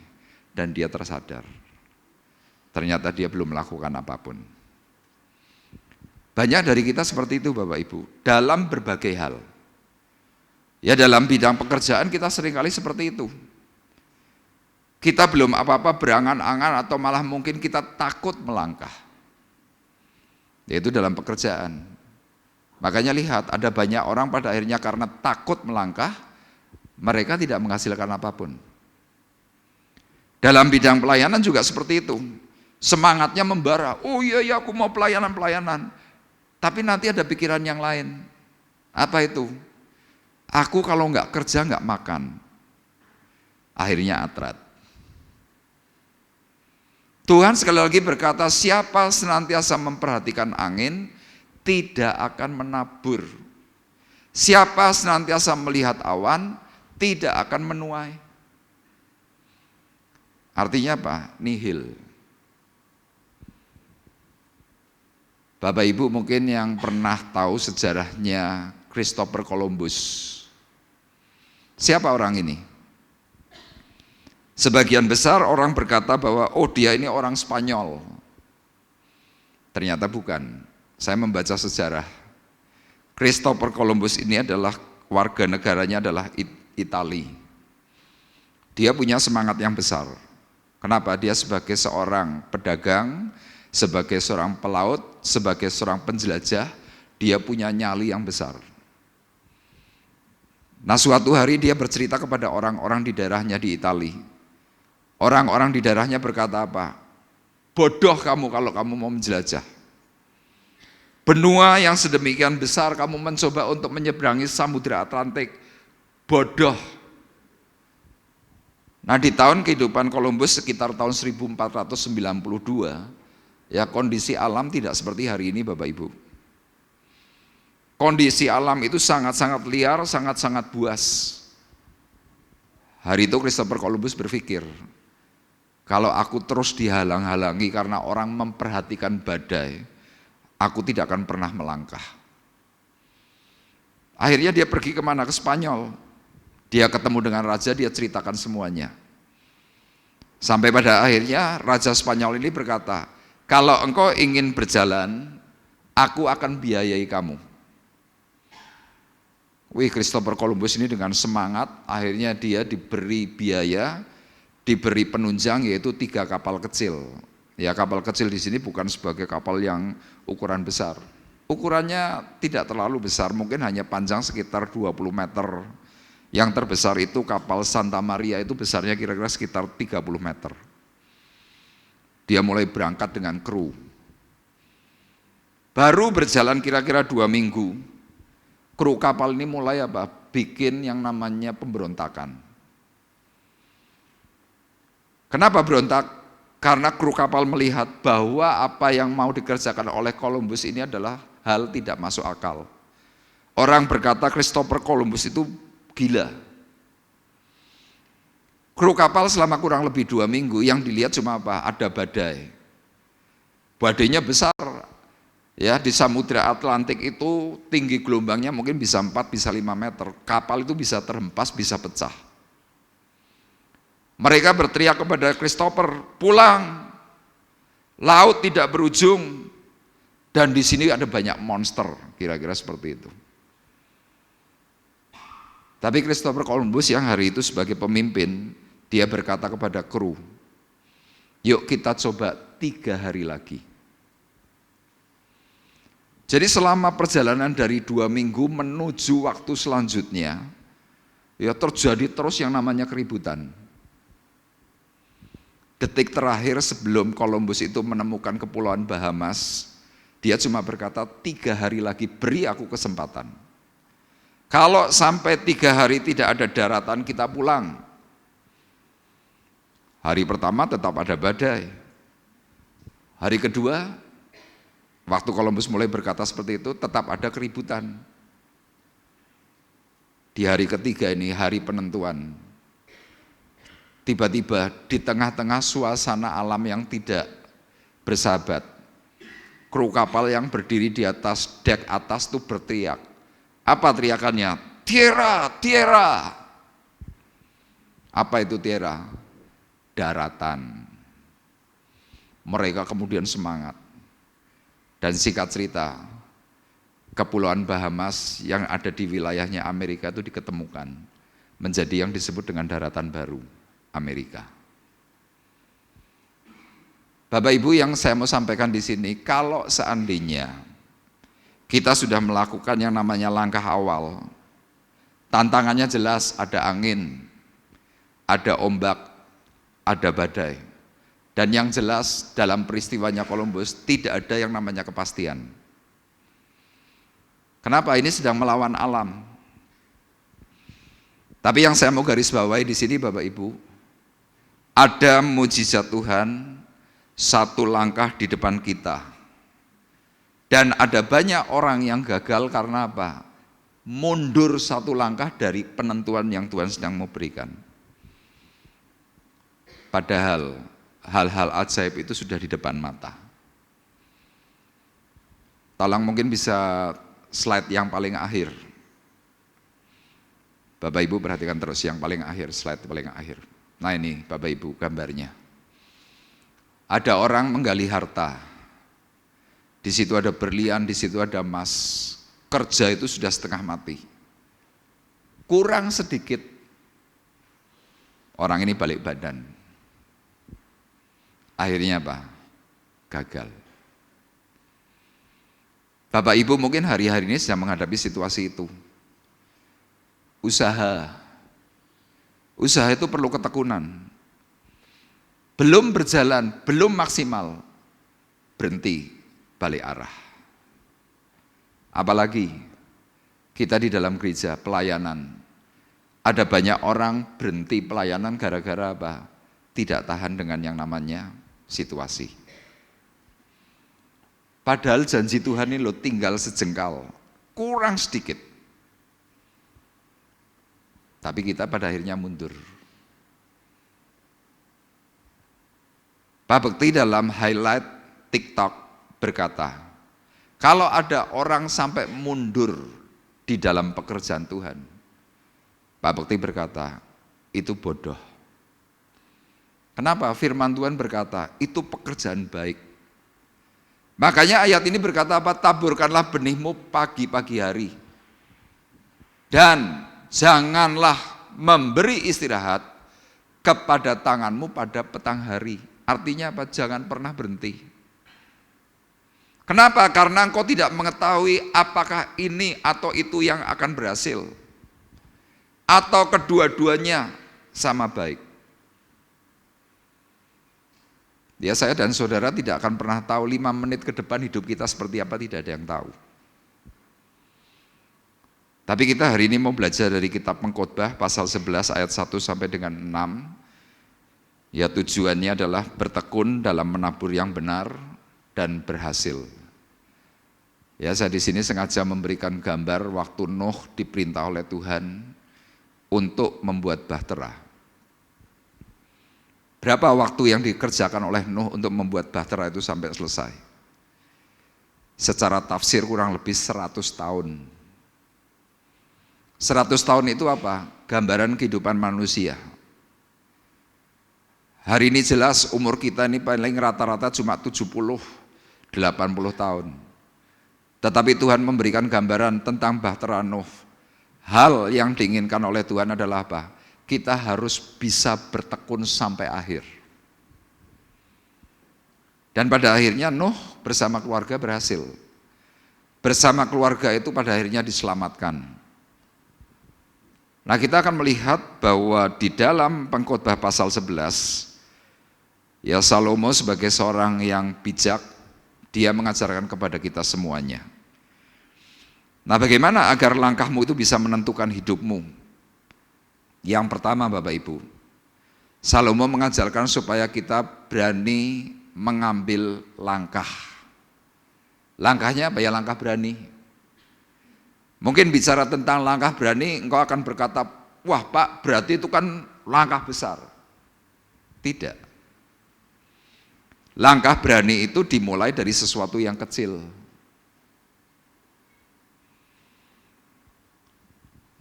Dan dia tersadar. Ternyata dia belum melakukan apapun. Banyak dari kita seperti itu Bapak Ibu, dalam berbagai hal. Ya dalam bidang pekerjaan kita seringkali seperti itu. Kita belum apa-apa berangan-angan atau malah mungkin kita takut melangkah. Yaitu dalam pekerjaan. Makanya lihat, ada banyak orang pada akhirnya karena takut melangkah, mereka tidak menghasilkan apapun. Dalam bidang pelayanan juga seperti itu. Semangatnya membara, oh iya aku mau pelayanan. Tapi nanti ada pikiran yang lain. Apa itu? Aku kalau nggak kerja nggak makan. Akhirnya atrat. Tuhan sekali lagi berkata, siapa senantiasa memperhatikan angin, tidak akan menabur. Siapa senantiasa melihat awan, tidak akan menuai. Artinya apa? Nihil. Bapak Ibu mungkin yang pernah tahu sejarahnya Christopher Columbus. Siapa orang ini? Sebagian besar orang berkata bahwa oh dia ini orang Spanyol. Ternyata bukan. Saya membaca sejarah. Christopher Columbus ini adalah warga negaranya adalah Itali. Dia punya semangat yang besar. Kenapa? Dia sebagai seorang pedagang, sebagai seorang pelaut, sebagai seorang penjelajah, dia punya nyali yang besar. Nah suatu hari dia bercerita kepada orang-orang di daerahnya di Itali. Orang-orang di daerahnya berkata apa? Bodoh kamu kalau kamu mau menjelajah. Benua yang sedemikian besar kamu mencoba untuk menyeberangi Samudra Atlantik. Bodoh. Nah di tahun kehidupan Columbus sekitar tahun 1492, ya kondisi alam tidak seperti hari ini Bapak Ibu. Kondisi alam itu sangat-sangat liar, sangat-sangat buas. Hari itu Christopher Columbus berpikir, kalau aku terus dihalang-halangi karena orang memperhatikan badai, aku tidak akan pernah melangkah. Akhirnya dia pergi kemana? Ke Spanyol. Dia ketemu dengan raja, dia ceritakan semuanya. Sampai pada akhirnya raja Spanyol ini berkata, kalau engkau ingin berjalan, aku akan biayai kamu. Wih, Christopher Columbus ini dengan semangat, akhirnya dia diberi biaya, diberi penunjang yaitu 3 kapal kecil. Ya kapal kecil di sini bukan sebagai kapal yang ukuran besar. Ukurannya tidak terlalu besar, mungkin hanya panjang sekitar 20 meter. Yang terbesar itu kapal Santa Maria, itu besarnya kira-kira sekitar 30 meter. Dia mulai berangkat dengan kru. Baru berjalan kira-kira 2 minggu, kru kapal ini mulai apa? Bikin yang namanya pemberontakan. Kenapa berontak? Karena kru kapal melihat bahwa apa yang mau dikerjakan oleh Columbus ini adalah hal tidak masuk akal. Orang berkata Christopher Columbus itu gila. Kru kapal selama kurang lebih 2 minggu yang dilihat cuma apa? Ada badai. Badainya besar. Ya, di Samudra Atlantik itu tinggi gelombangnya mungkin bisa 4, bisa 5 meter. Kapal itu bisa terhempas, bisa pecah. Mereka berteriak kepada Christopher, pulang, laut tidak berujung, dan di sini ada banyak monster, kira-kira seperti itu. Tapi Christopher Columbus yang hari itu sebagai pemimpin, dia berkata kepada kru, yuk kita coba 3 hari lagi. Jadi selama perjalanan dari 2 minggu menuju waktu selanjutnya, ya terjadi terus yang namanya keributan. Detik terakhir sebelum Columbus itu menemukan kepulauan Bahamas, dia cuma berkata 3 hari lagi beri aku kesempatan. Kalau sampai 3 hari tidak ada daratan kita pulang. Hari pertama tetap ada badai. Hari kedua, waktu Columbus mulai berkata seperti itu, tetap ada keributan. Di hari ketiga ini, hari penentuan. Tiba-tiba di tengah-tengah suasana alam yang tidak bersahabat, kru kapal yang berdiri di atas dek atas itu berteriak. Apa teriakannya? Tierra, tierra. Apa itu tierra? Daratan. Mereka kemudian semangat. Dan singkat cerita, Kepulauan Bahamas yang ada di wilayahnya Amerika itu diketemukan menjadi yang disebut dengan daratan baru Amerika. Bapak Ibu, yang saya mau sampaikan di sini, kalau seandainya kita sudah melakukan yang namanya langkah awal, tantangannya jelas, ada angin, ada ombak, ada badai. Dan yang jelas dalam peristiwanya Columbus tidak ada yang namanya kepastian. Kenapa? Ini sedang melawan alam. Tapi yang saya mau garis bawahi di sini Bapak Ibu, ada mujizat Tuhan satu langkah di depan kita. Dan ada banyak orang yang gagal karena apa? Mundur satu langkah dari penentuan yang Tuhan sedang mau berikan. Padahal hal-hal ajaib itu sudah di depan mata. Tolong mungkin bisa slide yang paling akhir. Bapak Ibu perhatikan terus yang paling akhir, slide paling akhir. Nah ini Bapak Ibu gambarnya. Ada orang menggali harta. Di situ ada berlian, di situ ada emas. Kerja itu sudah setengah mati. Kurang sedikit, orang ini balik badan. Akhirnya apa? Gagal. Bapak Ibu mungkin hari-hari ini sedang menghadapi situasi itu. Usaha itu perlu ketekunan. Belum berjalan, belum maksimal, berhenti, balik arah. Apalagi kita di dalam gereja pelayanan, ada banyak orang berhenti pelayanan gara-gara apa? Tidak tahan dengan yang namanya situasi. Padahal janji Tuhan ini lo tinggal sejengkal, kurang sedikit. Tapi kita pada akhirnya mundur. Pak Bekti dalam highlight TikTok berkata, kalau ada orang sampai mundur di dalam pekerjaan Tuhan, Pak Bekti berkata, itu bodoh. Kenapa? Firman Tuhan berkata, itu pekerjaan baik. Makanya ayat ini berkata apa? Taburkanlah benihmu pagi-pagi hari. Dan janganlah memberi istirahat kepada tanganmu pada petang hari. Artinya apa? Jangan pernah berhenti. Kenapa? Karena engkau tidak mengetahui apakah ini atau itu yang akan berhasil. Atau kedua-duanya sama baik. Ya saya dan saudara tidak akan pernah tahu 5 menit ke depan hidup kita seperti apa, tidak ada yang tahu. Tapi kita hari ini mau belajar dari kitab Pengkhotbah pasal 11 ayat 1 sampai dengan 6. Ya tujuannya adalah bertekun dalam menabur yang benar dan berhasil. Ya saya di sini sengaja memberikan gambar waktu Nuh diperintah oleh Tuhan untuk membuat bahtera. Berapa waktu yang dikerjakan oleh Nuh untuk membuat bahtera itu sampai selesai? Secara tafsir kurang lebih 100 tahun. 100 tahun itu apa? Gambaran kehidupan manusia. Hari ini jelas umur kita ini paling rata-rata cuma 70-80 tahun. Tetapi Tuhan memberikan gambaran tentang bahtera Nuh. Hal yang diinginkan oleh Tuhan adalah apa? Kita harus bisa bertekun sampai akhir. Dan pada akhirnya Nuh bersama keluarga berhasil. Bersama keluarga itu pada akhirnya diselamatkan. Nah kita akan melihat bahwa di dalam Pengkhotbah pasal 11, ya Salomo sebagai seorang yang bijak, dia mengajarkan kepada kita semuanya. Nah bagaimana agar langkahmu itu bisa menentukan hidupmu? Yang pertama Bapak Ibu, Salomo mengajarkan supaya kita berani mengambil langkah. Langkahnya apa ya? Langkah berani. Mungkin bicara tentang langkah berani, engkau akan berkata, wah Pak, berarti itu kan langkah besar. Tidak. Langkah berani itu dimulai dari sesuatu yang kecil.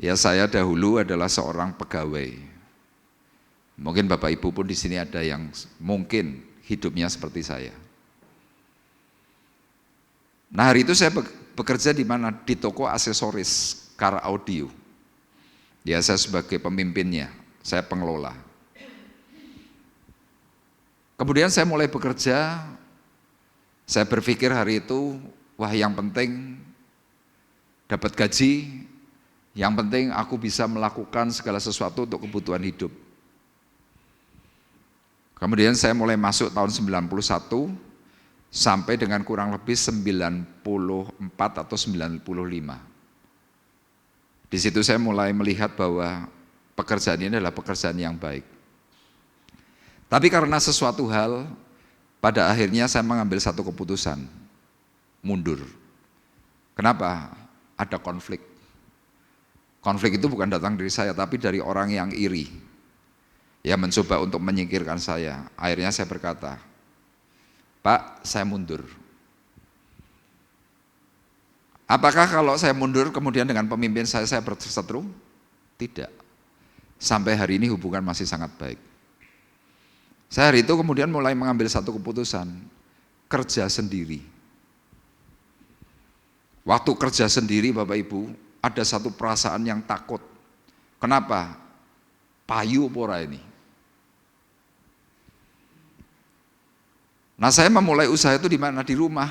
Ya, saya dahulu adalah seorang pegawai. Mungkin Bapak Ibu pun di sini ada yang mungkin hidupnya seperti saya. Nah, hari itu saya bekerja di mana? Di toko aksesoris car audio. Ya, saya sebagai pemimpinnya, saya pengelola. Kemudian saya mulai bekerja, saya berpikir hari itu, wah yang penting dapat gaji, yang penting aku bisa melakukan segala sesuatu untuk kebutuhan hidup. Kemudian saya mulai masuk tahun 91 sampai dengan kurang lebih 94 atau 95. Di situ saya mulai melihat bahwa pekerjaan ini adalah pekerjaan yang baik. Tapi karena sesuatu hal, pada akhirnya saya mengambil satu keputusan, mundur. Kenapa? Ada konflik. Konflik itu bukan datang dari saya, tapi dari orang yang iri. Ya, mencoba untuk menyingkirkan saya. Akhirnya saya berkata, Pak, saya mundur. Apakah kalau saya mundur kemudian dengan pemimpin saya berseteru? Tidak. Sampai hari ini hubungan masih sangat baik. Saya hari itu kemudian mulai mengambil satu keputusan, kerja sendiri. Waktu kerja sendiri Bapak Ibu, ada satu perasaan yang takut. Kenapa? Payu pora ini. Nah, saya memulai usaha itu di mana? Di rumah.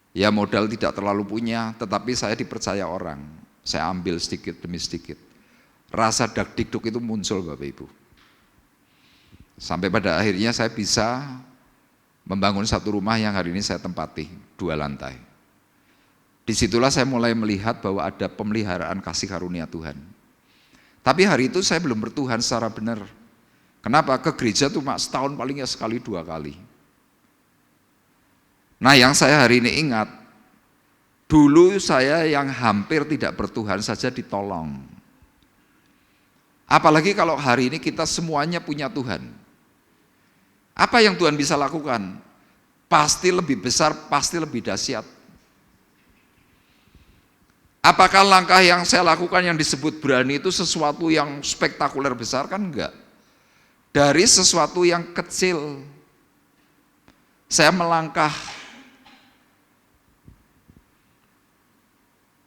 Ya, modal tidak terlalu punya, tetapi saya dipercaya orang. Saya ambil sedikit demi sedikit. Rasa dak-dikduk itu muncul Bapak Ibu. Sampai pada akhirnya saya bisa membangun satu rumah yang hari ini saya tempati, 2 lantai. Disitulah saya mulai melihat bahwa ada pemeliharaan kasih karunia Tuhan. Tapi hari itu saya belum bertuhan secara benar. Kenapa? Ke gereja itu setahun palingnya sekali 2 kali. Nah, yang saya hari ini ingat, dulu saya yang hampir tidak bertuhan saja ditolong. Apalagi kalau hari ini kita semuanya punya Tuhan. Apa yang Tuhan bisa lakukan? Pasti lebih besar, pasti lebih dahsyat. Apakah langkah yang saya lakukan yang disebut berani itu sesuatu yang spektakuler besar? Kan enggak. Dari sesuatu yang kecil, saya melangkah.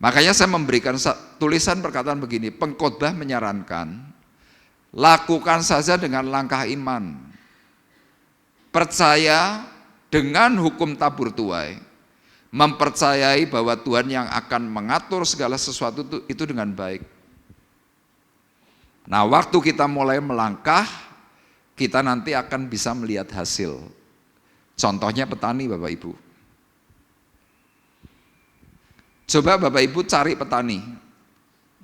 Makanya saya memberikan tulisan perkataan begini, pengkhotbah menyarankan, lakukan saja dengan langkah iman. Percaya dengan hukum tabur tuai, mempercayai bahwa Tuhan yang akan mengatur segala sesuatu itu dengan baik. Nah, waktu kita mulai melangkah, kita nanti akan bisa melihat hasil. Contohnya petani Bapak Ibu. Coba Bapak Ibu cari petani,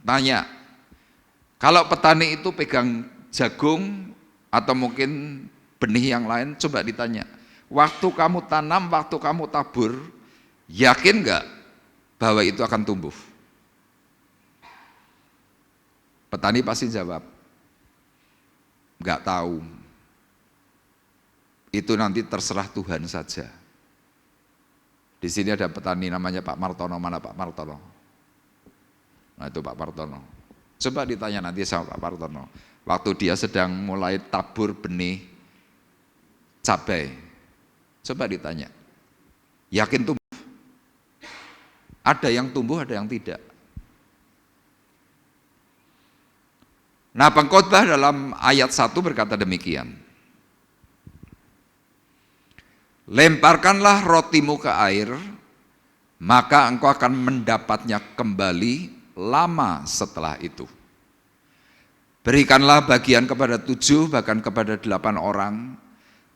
tanya, kalau petani itu pegang jagung atau mungkin benih yang lain, coba ditanya, waktu kamu tanam, waktu kamu tabur, yakin enggak bahwa itu akan tumbuh? Petani pasti jawab, enggak tahu. Itu nanti terserah Tuhan saja. Di sini ada petani namanya Pak Martono, mana Pak Martono? Nah, itu Pak Martono. Coba ditanya nanti sama Pak Martono. Waktu dia sedang mulai tabur benih cabai, coba ditanya, yakin tumbuh? Ada yang tumbuh, ada yang tidak. Nah, pengkhotbah dalam ayat 1 berkata demikian. Lemparkanlah rotimu ke air, maka engkau akan mendapatnya kembali lama setelah itu. Berikanlah bagian kepada 7, bahkan kepada 8 orang,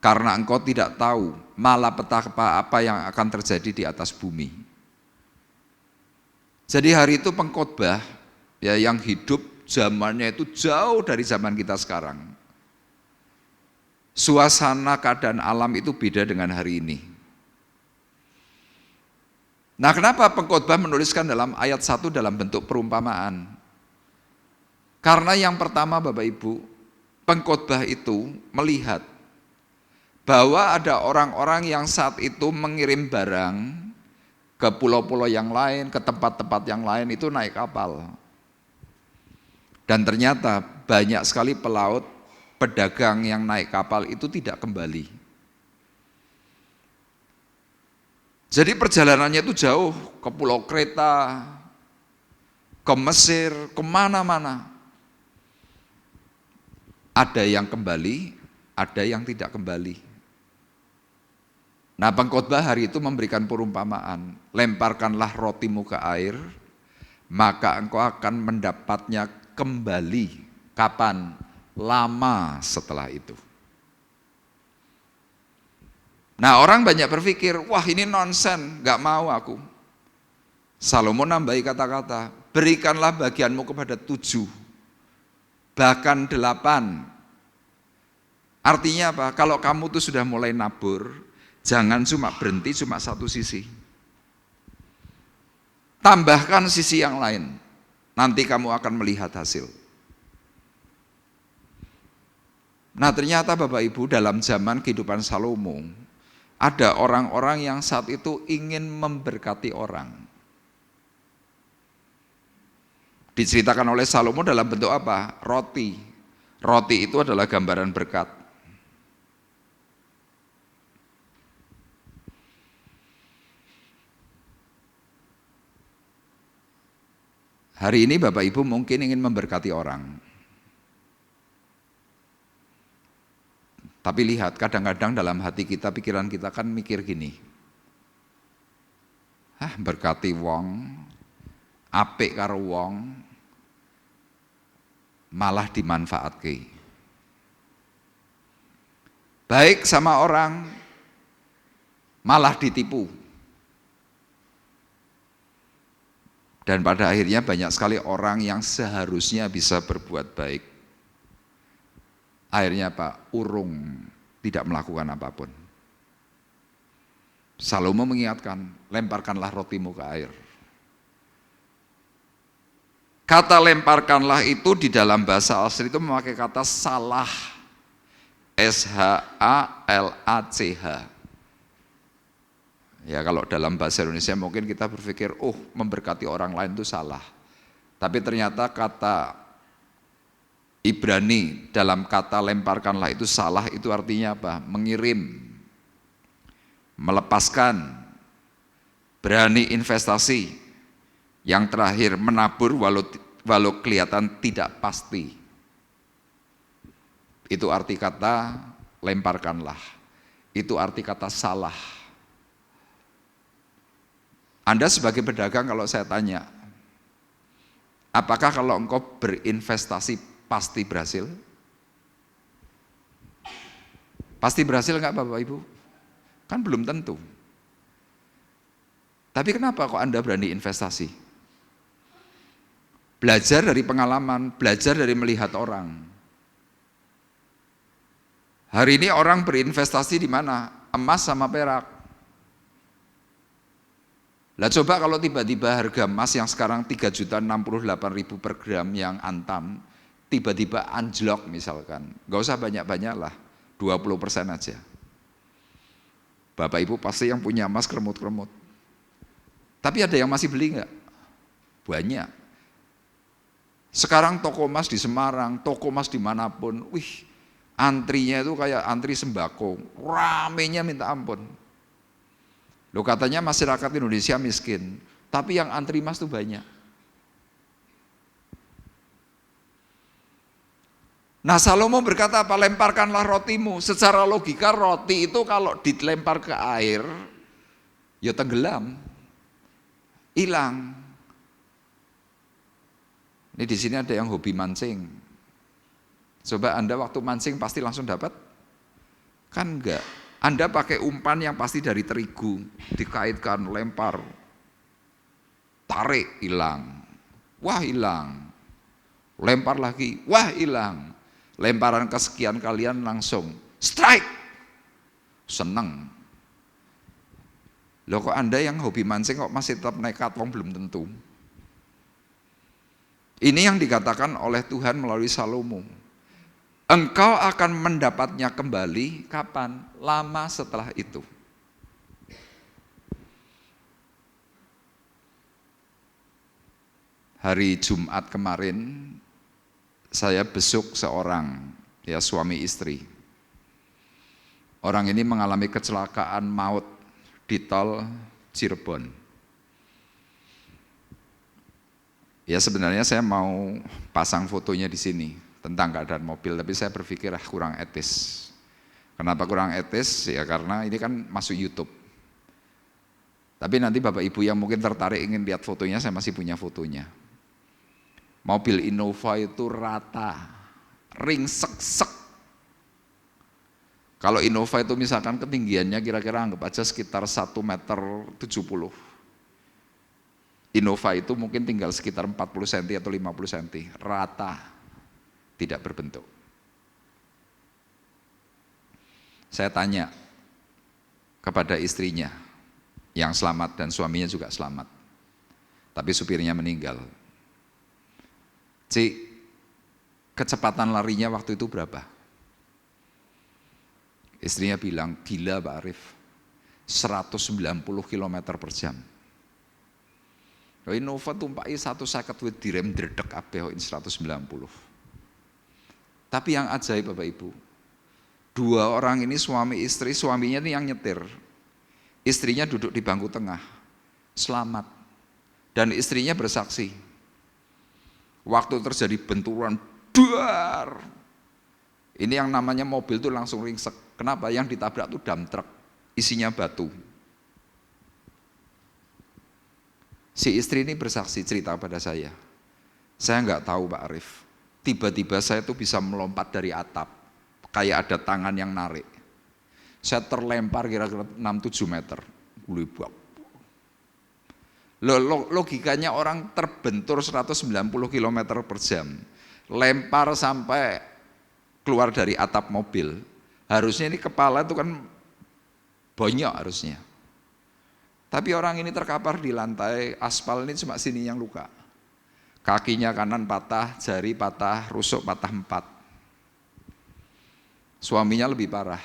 karena engkau tidak tahu malapetaka apa yang akan terjadi di atas bumi. Jadi hari itu pengkhotbah ya, yang hidup zamannya itu jauh dari zaman kita sekarang. Suasana keadaan alam itu beda dengan hari ini. Nah, kenapa pengkhotbah menuliskan dalam ayat 1 dalam bentuk perumpamaan? Karena yang pertama Bapak Ibu, pengkhotbah itu melihat bahwa ada orang-orang yang saat itu mengirim barang ke pulau-pulau yang lain, ke tempat-tempat yang lain itu naik kapal. Dan ternyata banyak sekali pelaut, pedagang yang naik kapal itu tidak kembali. Jadi perjalanannya itu jauh, ke Pulau Kreta, ke Mesir, kemana-mana. Ada yang kembali, ada yang tidak kembali. Nah, pengkhotbah hari itu memberikan perumpamaan, lemparkanlah rotimu ke air, maka engkau akan mendapatnya kembali. Kapan? Lama setelah itu. Nah, orang banyak berpikir, wah ini nonsen, gak mau aku. Salomo nambahi kata-kata, berikanlah bagianmu kepada 7, bahkan 8. Artinya apa? Kalau kamu tuh sudah mulai nabur, jangan cuma berhenti cuma satu sisi. Tambahkan sisi yang lain, nanti kamu akan melihat hasil. Nah, ternyata Bapak Ibu dalam zaman kehidupan Salomo, ada orang-orang yang saat itu ingin memberkati orang. Diceritakan oleh Salomo dalam bentuk apa? Roti. Roti itu adalah gambaran berkat. Hari ini Bapak Ibu mungkin ingin memberkati orang. Tapi lihat, kadang-kadang dalam hati kita, pikiran kita kan mikir gini, berkati wong, apik karo wong, malah dimanfaatke. Baik sama orang, malah ditipu. Dan pada akhirnya banyak sekali orang yang seharusnya bisa berbuat baik, akhirnya Pak, urung, tidak melakukan apapun. Salomo mengingatkan, lemparkanlah rotimu ke air. Kata lemparkanlah itu di dalam bahasa asli itu memakai kata salah, S-H-A-L-A-C-H. Ya, kalau dalam bahasa Indonesia mungkin kita berpikir, memberkati orang lain itu salah. Tapi ternyata kata Ibrani dalam kata lemparkanlah itu salah, itu artinya apa? Mengirim, melepaskan, berani investasi. Yang terakhir menabur walau kelihatan tidak pasti. Itu arti kata lemparkanlah. Itu arti kata salah. Anda sebagai pedagang kalau saya tanya, apakah kalau engkau berinvestasi pasti berhasil? Pasti berhasil enggak Bapak Ibu? Kan belum tentu. Tapi kenapa kok Anda berani investasi? Belajar dari pengalaman, belajar dari melihat orang. Hari ini orang berinvestasi di mana? Emas sama perak. Lah coba kalau tiba-tiba harga emas yang sekarang 3.068.000 per gram yang antam, tiba-tiba anjlok misalkan, gak usah banyak-banyak lah, 20% aja. Bapak Ibu pasti yang punya emas kremut-kremut. Tapi ada yang masih beli enggak? Banyak. Sekarang toko emas di Semarang, toko emas dimanapun, antrinya itu kayak antri sembako, ramenya minta ampun. Loh katanya masyarakat Indonesia miskin, tapi yang antri emas itu banyak. Nah, Salomo berkata apa? Lemparkanlah rotimu. Secara logika roti itu kalau dilempar ke air, ya tenggelam, hilang. Ini di sini ada yang hobi mancing. Coba Anda waktu mancing pasti langsung dapat? Kan enggak. Anda pakai umpan yang pasti dari terigu, dikaitkan, lempar, tarik, hilang. Wah hilang. Lempar lagi, wah hilang. Lemparan kesekian kalian langsung strike. Seneng. Loh kok Anda yang hobi mancing kok masih tetap nekat, wong belum tentu. Ini yang dikatakan oleh Tuhan melalui Salomo. Engkau akan mendapatnya kembali kapan? Lama setelah itu. Hari Jumat kemarin saya besuk seorang suami istri. Orang ini mengalami kecelakaan maut di tol Cirebon. Ya sebenarnya saya mau pasang fotonya di sini tentang keadaan mobil, tapi saya berpikir kurang etis. Kenapa kurang etis? Ya karena ini kan masuk YouTube. Tapi nanti Bapak Ibu yang mungkin tertarik ingin lihat fotonya, saya masih punya fotonya. Mobil Innova itu rata, ringsek-sek. Kalau Innova itu misalkan ketinggiannya kira-kira anggap aja sekitar 1,70 meter. Innova itu mungkin tinggal sekitar 40 cm atau 50 cm, rata, tidak berbentuk. Saya tanya kepada istrinya yang selamat dan suaminya juga selamat, tapi supirnya meninggal. Cik, kecepatan larinya waktu itu berapa? Istrinya bilang, gila Pak Arif, 190 km per jam. Innova tumpai 150 direm dredek kabeh 190. Tapi yang ajaib Bapak Ibu, dua orang ini suami istri, suaminya ini yang nyetir. Istrinya duduk di bangku tengah, selamat. Dan istrinya bersaksi, waktu terjadi benturan, duar. Ini yang namanya mobil itu langsung ringsek. Kenapa? Yang ditabrak itu dump truck, isinya batu. Si istri ini bersaksi cerita pada saya nggak tahu Pak Arif, tiba-tiba saya tuh bisa melompat dari atap, kayak ada tangan yang narik. Saya terlempar kira-kira 6-7 meter. Logikanya orang terbentur 190 km per jam, lempar sampai keluar dari atap mobil, harusnya ini kepala itu kan bonyok harusnya. Tapi orang ini terkapar di lantai aspal, ini cuma sini yang luka. Kakinya kanan patah, jari patah, rusuk patah 4. Suaminya lebih parah.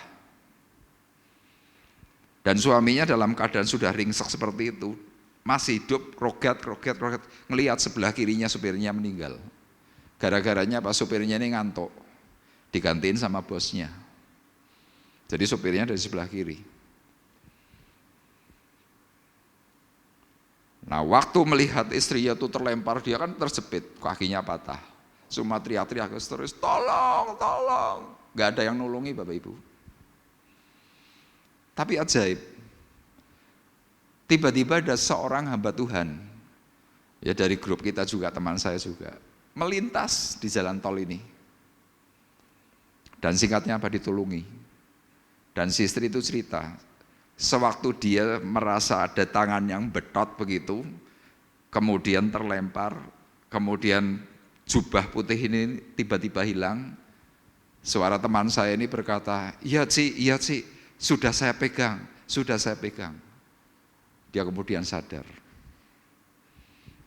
Dan suaminya dalam keadaan sudah ringsek seperti itu, masih hidup, rogat, ngelihat sebelah kirinya supirnya meninggal. Gara-garanya Pak supirnya ini ngantuk, digantiin sama bosnya. Jadi supirnya dari sebelah kiri. Nah waktu melihat istrinya itu terlempar, dia kan terjepit, kakinya patah. Semua teriak-teriak terus, tolong. Gak ada yang nolongi Bapak Ibu. Tapi ajaib, tiba-tiba ada seorang hamba Tuhan, ya dari grup kita juga, teman saya juga, melintas di jalan tol ini. Dan singkatnya apa, ditulungi. Dan si istri itu cerita, sewaktu dia merasa ada tangan yang betot begitu, kemudian terlempar, kemudian jubah putih ini tiba-tiba hilang, suara teman saya ini berkata, iya Ci, sudah saya pegang. Dia kemudian sadar.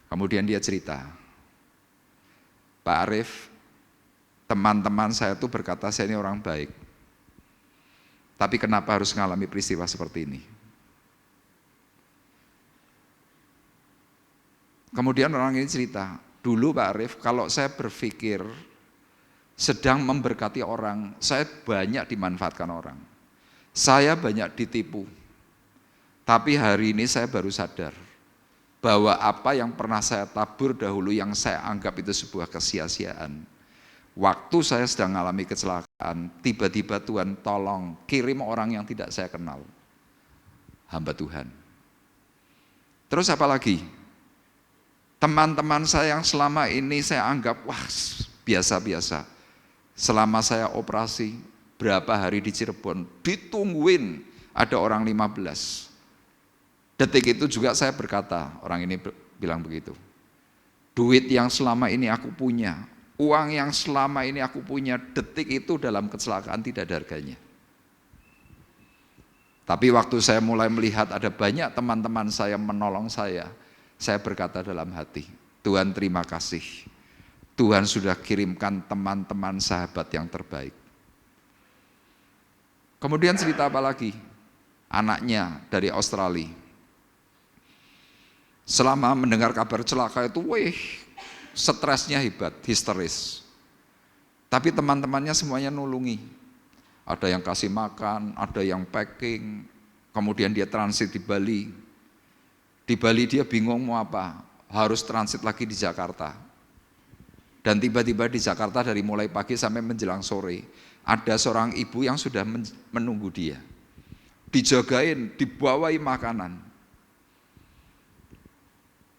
Kemudian dia cerita, Pak Arif, teman-teman saya itu berkata saya ini orang baik. Tapi kenapa harus mengalami peristiwa seperti ini? Kemudian orang ini cerita, dulu Pak Arif, kalau saya berpikir sedang memberkati orang, saya banyak dimanfaatkan orang. Saya banyak ditipu. Tapi hari ini saya baru sadar bahwa apa yang pernah saya tabur dahulu yang saya anggap itu sebuah kesia-siaan. Waktu saya sedang mengalami kecelakaan, tiba-tiba Tuhan tolong kirim orang yang tidak saya kenal. Hamba Tuhan. Terus apa lagi? Teman-teman saya yang selama ini saya anggap wah biasa-biasa. Selama saya operasi berapa hari di Cirebon, ditungguin ada orang 15. Detik itu juga saya berkata, orang ini bilang begitu. Duit yang selama ini aku punya, uang yang selama ini aku punya, detik itu dalam kecelakaan tidak ada harganya. Tapi waktu saya mulai melihat ada banyak teman-teman saya menolong saya berkata dalam hati, Tuhan terima kasih. Tuhan sudah kirimkan teman-teman sahabat yang terbaik. Kemudian cerita apa lagi? Anaknya dari Australia. Selama mendengar kabar celaka itu, stresnya hebat, histeris. Tapi teman-temannya semuanya nulungi. Ada yang kasih makan, ada yang packing, kemudian dia transit di Bali. Di Bali dia bingung mau apa, harus transit lagi di Jakarta. Dan tiba-tiba di Jakarta dari mulai pagi sampai menjelang sore, ada seorang ibu yang sudah menunggu dia. Dijagain, dibawai makanan.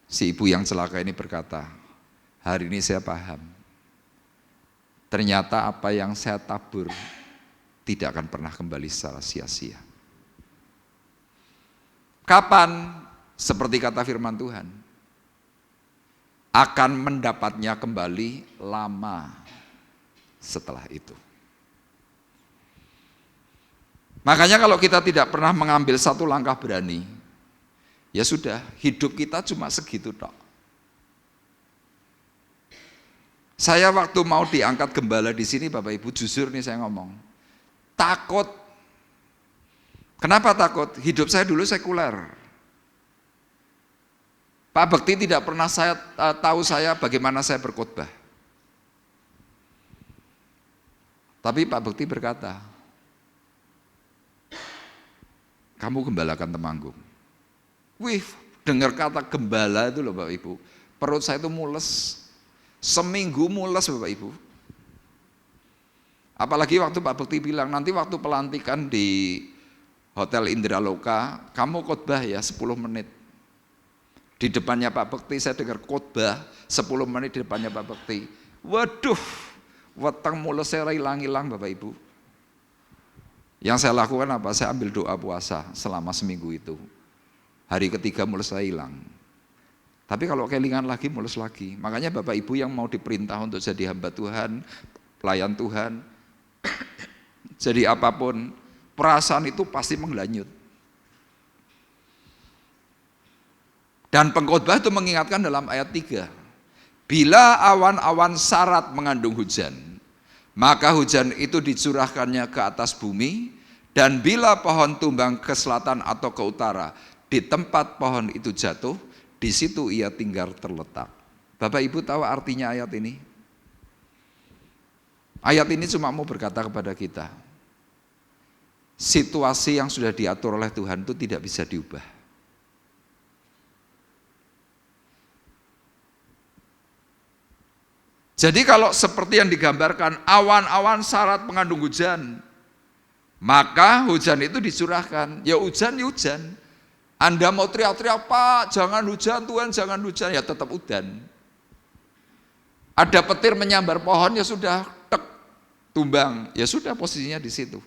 Si ibu yang celaka ini berkata, hari ini saya paham. Ternyata apa yang saya tabur tidak akan pernah kembali secara sia-sia. Kapan? Seperti kata firman Tuhan, akan mendapatnya kembali lama setelah itu. Makanya kalau kita tidak pernah mengambil satu langkah berani, ya sudah, hidup kita cuma segitu tok. Saya waktu mau diangkat gembala di sini, Bapak Ibu, jujur nih saya ngomong, takut. Kenapa takut? Hidup saya dulu sekuler. Pak Bekti tidak pernah tahu saya bagaimana saya berkhotbah. Tapi Pak Bekti berkata, kamu gembalakan Temanggung. Dengar kata gembala itu loh Bapak Ibu, perut saya itu mules, seminggu mules Bapak Ibu. Apalagi waktu Pak Bekti bilang, nanti waktu pelantikan di Hotel Indraloka, kamu khotbah ya 10 menit. Di depannya Pak Bekti saya dengar khotbah 10 menit di depannya Pak Bekti. Waduh, weteng mules saya hilang-hilang Bapak Ibu. Yang saya lakukan apa? Saya ambil doa puasa selama seminggu itu. Hari ketiga mules saya hilang. Tapi kalau kelingan lagi mules lagi. Makanya Bapak Ibu yang mau diperintah untuk jadi hamba Tuhan, pelayan Tuhan, jadi apapun, perasaan itu pasti menghanyut. Dan pengkhotbah itu mengingatkan dalam ayat 3. Bila awan-awan sarat mengandung hujan, maka hujan itu dicurahkannya ke atas bumi, dan bila pohon tumbang ke selatan atau ke utara, di tempat pohon itu jatuh, di situ ia tinggal terletak. Bapak Ibu tahu artinya ayat ini? Ayat ini cuma mau berkata kepada kita, situasi yang sudah diatur oleh Tuhan itu tidak bisa diubah. Jadi kalau seperti yang digambarkan, awan-awan sarat mengandung hujan, maka hujan itu dicurahkan. Ya hujan, ya hujan. Anda mau teriak-teriak, Pak, jangan hujan, Tuhan jangan hujan, ya tetap hujan. Ada petir menyambar pohon, ya sudah, tek, tumbang, ya sudah posisinya di situ.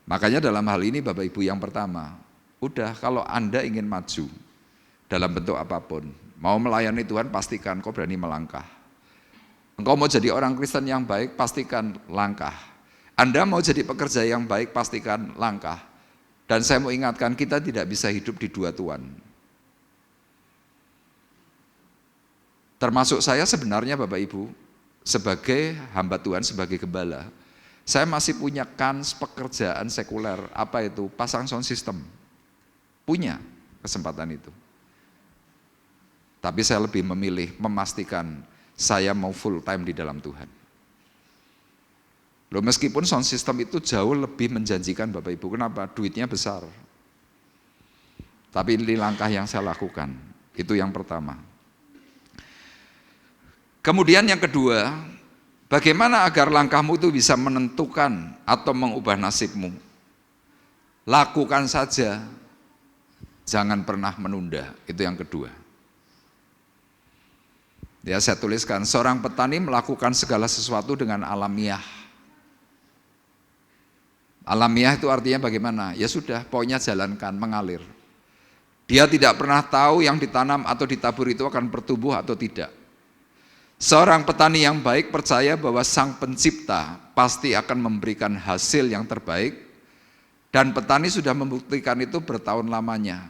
Makanya dalam hal ini Bapak Ibu yang pertama, udah kalau Anda ingin maju dalam bentuk apapun, mau melayani Tuhan, pastikan kau berani melangkah. Engkau mau jadi orang Kristen yang baik, pastikan langkah. Anda mau jadi pekerja yang baik, pastikan langkah. Dan saya mau ingatkan, kita tidak bisa hidup di dua tuan. Termasuk saya sebenarnya Bapak Ibu, sebagai hamba Tuhan, sebagai gembala, saya masih punya kans pekerjaan sekuler. Apa itu? Pasang sound system. Punya kesempatan itu. Tapi saya lebih memilih memastikan saya mau full time di dalam Tuhan. Loh, meskipun sound system itu jauh lebih menjanjikan Bapak Ibu. Kenapa? Duitnya besar. Tapi ini langkah yang saya lakukan. Itu yang pertama. Kemudian yang kedua, bagaimana agar langkahmu itu bisa menentukan atau mengubah nasibmu? Lakukan saja, jangan pernah menunda. Itu yang kedua. Ya, saya tuliskan, seorang petani melakukan segala sesuatu dengan alamiah. Alamiah itu artinya bagaimana? Ya sudah, pokoknya jalankan, mengalir. Dia tidak pernah tahu yang ditanam atau ditabur itu akan bertumbuh atau tidak. Seorang petani yang baik percaya bahwa Sang Pencipta pasti akan memberikan hasil yang terbaik, dan petani sudah membuktikan itu bertahun lamanya,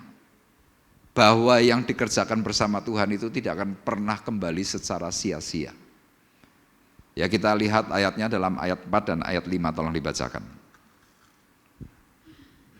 bahwa yang dikerjakan bersama Tuhan itu tidak akan pernah kembali secara sia-sia. Ya, kita lihat ayatnya dalam ayat 4 dan ayat 5, tolong dibacakan.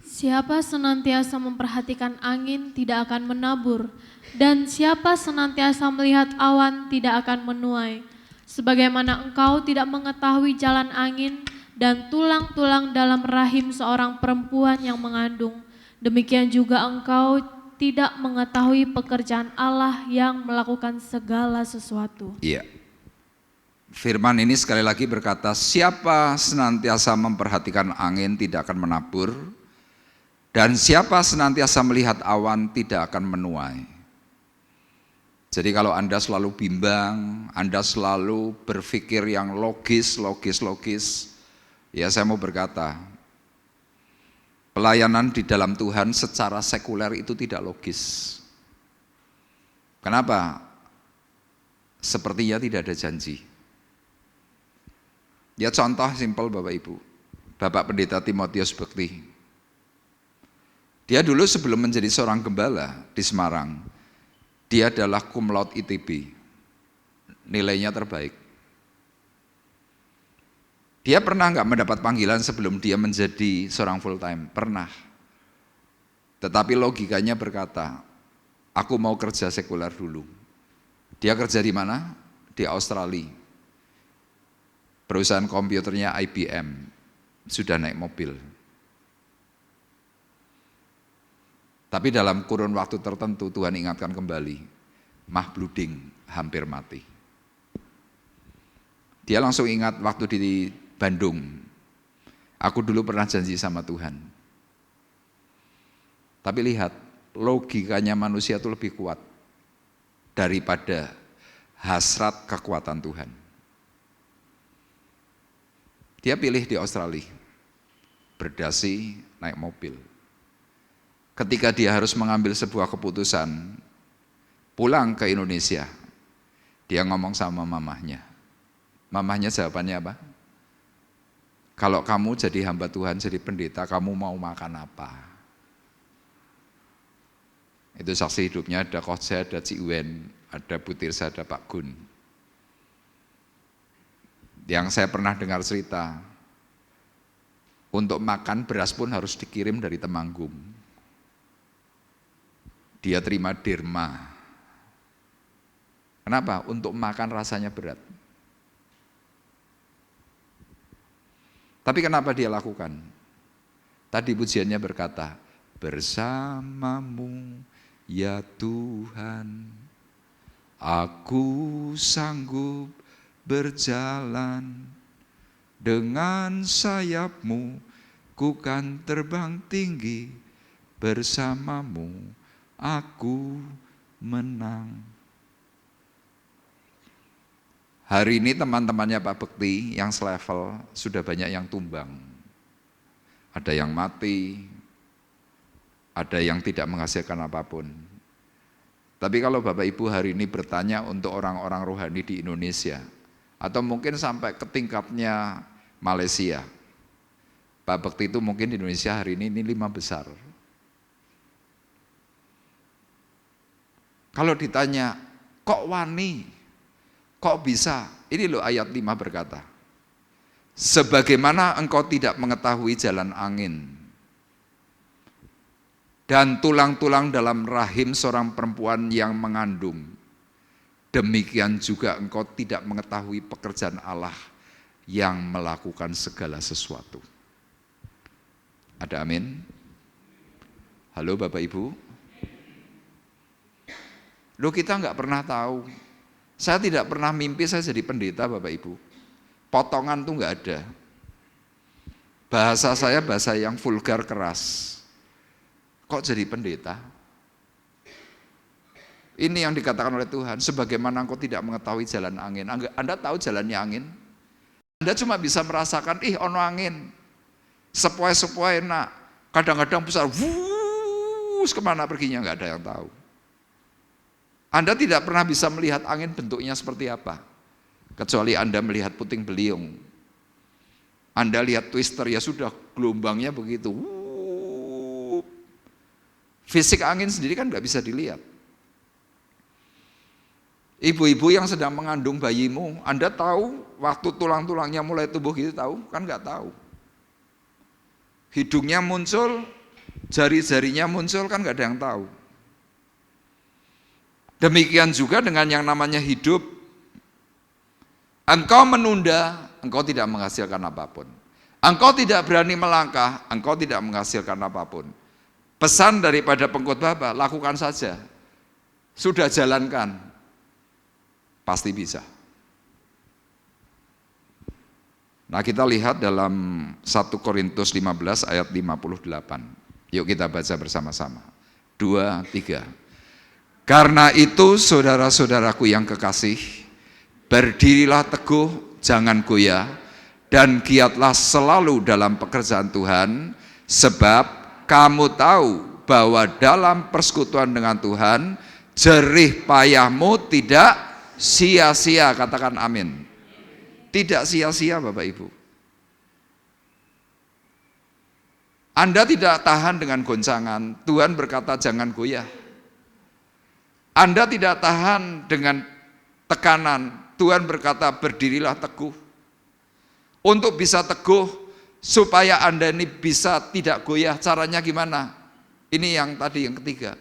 Siapa senantiasa memperhatikan angin tidak akan menabur, dan siapa senantiasa melihat awan tidak akan menuai. Sebagaimana engkau tidak mengetahui jalan angin dan tulang-tulang dalam rahim seorang perempuan yang mengandung, demikian juga engkau tidak mengetahui pekerjaan Allah yang melakukan segala sesuatu. Iya. Firman ini sekali lagi berkata, siapa senantiasa memperhatikan angin tidak akan menabur, dan siapa senantiasa melihat awan tidak akan menuai. Jadi kalau Anda selalu bimbang, Anda selalu berpikir yang logis, ya saya mau berkata, pelayanan di dalam Tuhan secara sekuler itu tidak logis. Kenapa? Sepertinya tidak ada janji. Ya contoh simpel Bapak Ibu, Bapak Pendeta Timotius Bekti. Dia dulu sebelum menjadi seorang gembala di Semarang, dia adalah cum laude ITB, nilainya terbaik. Dia pernah nggak mendapat panggilan sebelum dia menjadi seorang full time? Pernah. Tetapi logikanya berkata, aku mau kerja sekuler dulu. Dia kerja di mana? Di Australia. Perusahaan komputernya IBM, sudah naik mobil. Tapi dalam kurun waktu tertentu Tuhan ingatkan kembali, mah blooding, hampir mati. Dia langsung ingat waktu di Bandung, aku dulu pernah janji sama Tuhan. Tapi lihat, logikanya manusia itu lebih kuat daripada hasrat kekuatan Tuhan. Dia pilih di Australia, berdasi, naik mobil. Ketika dia harus mengambil sebuah keputusan, pulang ke Indonesia, dia ngomong sama mamahnya. Mamahnya jawabannya apa? Kalau kamu jadi hamba Tuhan, jadi pendeta, kamu mau makan apa? Itu saksi hidupnya, ada Koce, ada Ciwen, ada Butirsa, ada Pak Gun. Yang saya pernah dengar cerita, untuk makan beras pun harus dikirim dari Temanggung. Dia terima derma. Kenapa? Untuk makan rasanya berat. Tapi kenapa dia lakukan? Tadi pujiannya berkata, bersamamu ya Tuhan, aku sanggup berjalan, dengan sayapmu ku kan terbang tinggi, bersamamu aku menang. Hari ini teman-temannya Pak Bekti yang selevel sudah banyak yang tumbang. Ada yang mati, ada yang tidak menghasilkan apapun. Tapi kalau Bapak Ibu hari ini bertanya untuk orang-orang rohani di Indonesia, atau mungkin sampai ke tingkatnya Malaysia, Pak Bekti itu mungkin di Indonesia hari ini 5 besar. Kalau ditanya, kok wani, kok bisa? Ini loh ayat 5 berkata, sebagaimana engkau tidak mengetahui jalan angin, dan tulang-tulang dalam rahim seorang perempuan yang mengandung, demikian juga engkau tidak mengetahui pekerjaan Allah yang melakukan segala sesuatu. Ada amin? Halo Bapak Ibu? Loh kita nggak pernah tahu. Saya tidak pernah mimpi saya jadi pendeta Bapak Ibu. Potongan tuh nggak ada. Bahasa saya bahasa yang vulgar keras. Kok jadi pendeta? Ini yang dikatakan oleh Tuhan, sebagaimana engkau tidak mengetahui jalan angin. Anda tahu jalannya angin? Anda cuma bisa merasakan, ono angin. Sepoi-sepoi enak. Kadang-kadang besar, wuus, kemana perginya nggak ada yang tahu. Anda tidak pernah bisa melihat angin bentuknya seperti apa. Kecuali Anda melihat puting beliung. Anda lihat twister, ya sudah gelombangnya begitu. Fisik angin sendiri kan nggak bisa dilihat. Ibu-ibu yang sedang mengandung bayimu, Anda tahu waktu tulang-tulangnya mulai tumbuh gitu tahu? Kan nggak tahu. Hidungnya muncul, jari-jarinya muncul, kan nggak ada yang tahu. Demikian juga dengan yang namanya hidup. Engkau menunda, engkau tidak menghasilkan apapun. Engkau tidak berani melangkah, engkau tidak menghasilkan apapun. Pesan daripada pengkhotbah apa? Lakukan saja. Sudah jalankan, pasti bisa. Nah, kita lihat dalam 1 Korintus 15 ayat 58. Yuk kita baca bersama-sama. 2, 3. Karena itu saudara-saudaraku yang kekasih, berdirilah teguh, jangan goyah, dan giatlah selalu dalam pekerjaan Tuhan, sebab kamu tahu bahwa dalam persekutuan dengan Tuhan, jerih payahmu tidak sia-sia. Katakan amin. Tidak sia-sia Bapak Ibu. Anda tidak tahan dengan goncangan, Tuhan berkata jangan goyah. Anda tidak tahan dengan tekanan, Tuhan berkata berdirilah teguh. Untuk bisa teguh, supaya Anda ini bisa tidak goyah, caranya gimana? Ini yang tadi yang ketiga,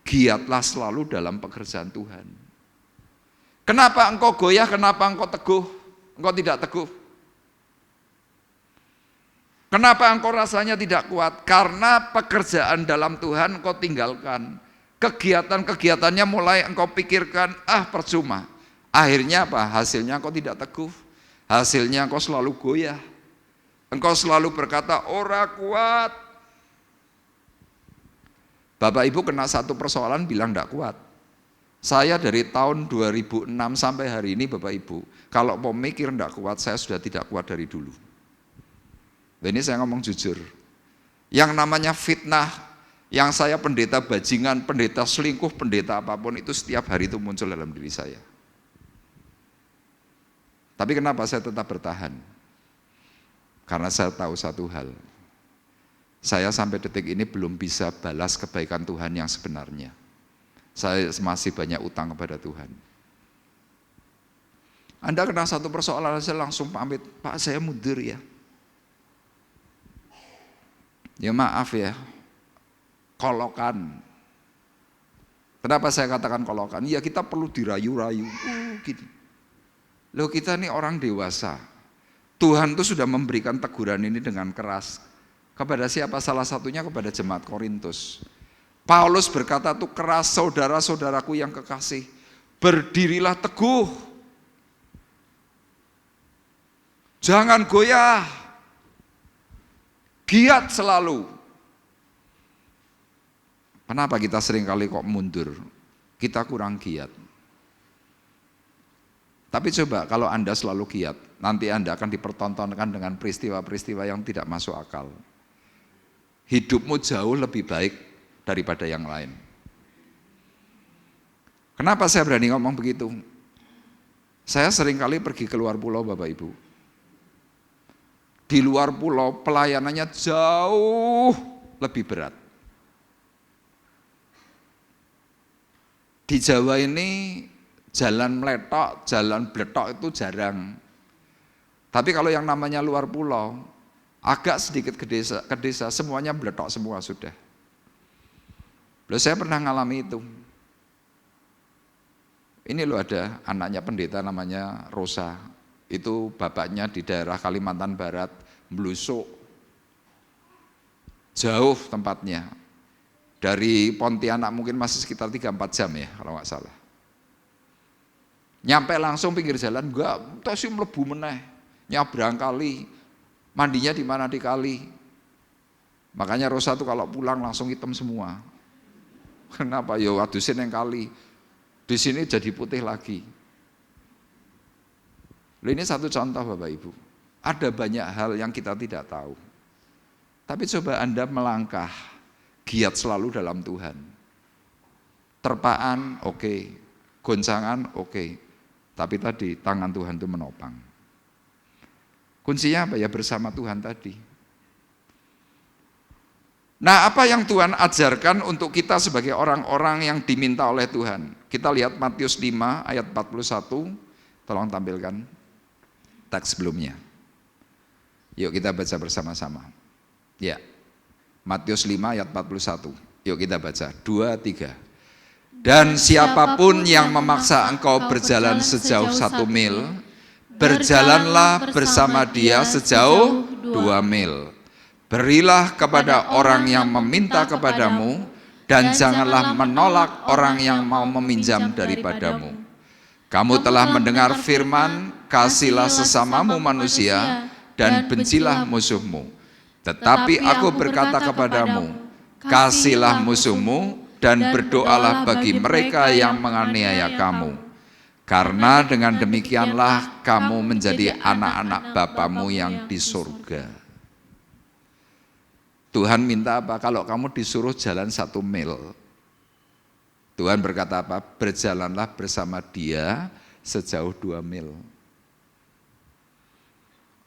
giatlah selalu dalam pekerjaan Tuhan. Kenapa engkau goyah, kenapa engkau teguh? Engkau tidak teguh. Kenapa engkau rasanya tidak kuat? Karena pekerjaan dalam Tuhan engkau tinggalkan. Kegiatan-kegiatannya mulai engkau pikirkan, percuma. Akhirnya apa? Hasilnya engkau tidak teguh. Hasilnya engkau selalu goyah. Engkau selalu berkata, ora kuat. Bapak Ibu kena satu persoalan bilang tidak kuat. Saya dari tahun 2006 sampai hari ini Bapak Ibu, kalau mau mikir tidak kuat, saya sudah tidak kuat dari dulu. Ini saya ngomong jujur. Yang namanya fitnah, yang saya pendeta bajingan, pendeta selingkuh, pendeta apapun, itu setiap hari itu muncul dalam diri saya. Tapi kenapa saya tetap bertahan? Karena saya tahu satu hal. Saya sampai detik ini belum bisa balas kebaikan Tuhan yang sebenarnya. Saya masih banyak utang kepada Tuhan. Anda kena satu persoalan, saya langsung pamit, Pak saya mundur ya. Ya maaf ya, kolokan. Kenapa saya katakan kolokan? Ya kita perlu dirayu-rayu, gitu. Loh kita ini orang dewasa. Tuhan itu sudah memberikan teguran ini dengan keras. Kepada siapa? Salah satunya kepada jemaat Korintus. Paulus berkata tuh keras, saudara-saudaraku yang kekasih, berdirilah teguh. Jangan goyah. Giat selalu. Kenapa kita seringkali kok mundur? Kita kurang giat. Tapi coba kalau Anda selalu giat, nanti Anda akan dipertontonkan dengan peristiwa-peristiwa yang tidak masuk akal. Hidupmu jauh lebih baik daripada yang lain. Kenapa saya berani ngomong begitu? Saya seringkali pergi ke luar pulau Bapak Ibu. Di luar pulau pelayanannya jauh lebih berat. Di Jawa ini jalan meletok, jalan bletok itu jarang. Tapi kalau yang namanya luar pulau, agak sedikit ke desa semuanya bletok semua sudah. Loh saya pernah ngalami itu. Ini loh ada anaknya pendeta namanya Rosa. Itu bapaknya di daerah Kalimantan Barat, Blusuk. Jauh tempatnya. Dari Pontianak mungkin masih sekitar 3-4 jam ya kalau nggak salah. Nyampe langsung pinggir jalan, enggak, terus mlebu meneh. Nyabrang kali, mandinya di mana di kali. Makanya Rosa tuh kalau pulang langsung hitam semua. Kenapa? Yo adusin yang kali. Di sini jadi putih lagi. Ini satu contoh Bapak Ibu. Ada banyak hal yang kita tidak tahu. Tapi coba Anda melangkah, giat selalu dalam Tuhan. Terpaan oke, goncangan oke. Tapi tadi tangan Tuhan itu menopang. Kuncinya apa ya? Bersama Tuhan tadi. Nah, apa yang Tuhan ajarkan untuk kita sebagai orang-orang yang diminta oleh Tuhan? Kita lihat Matius 5 ayat 41, tolong tampilkan teks sebelumnya. Yuk kita baca bersama-sama. Ya, Matius 5 ayat 41, yuk kita baca, 2, 3. Dan siapapun yang memaksa engkau berjalan sejauh 1 mil, berjalanlah bersama dia sejauh 2 mil. Berilah kepada orang yang meminta kepadamu, dan janganlah menolak orang yang mau meminjam daripadamu. Kamu telah mendengar firman, kasihlah sesamamu manusia, dan bencilah musuhmu. Tetapi aku berkata kepadamu, kasihlah musuhmu, dan berdoalah bagi mereka yang menganiaya kamu. Karena dengan demikianlah kamu menjadi anak-anak Bapamu yang di surga. Tuhan minta apa? Kalau kamu disuruh jalan 1 mil, Tuhan berkata apa? Berjalanlah bersama dia sejauh 2 mil.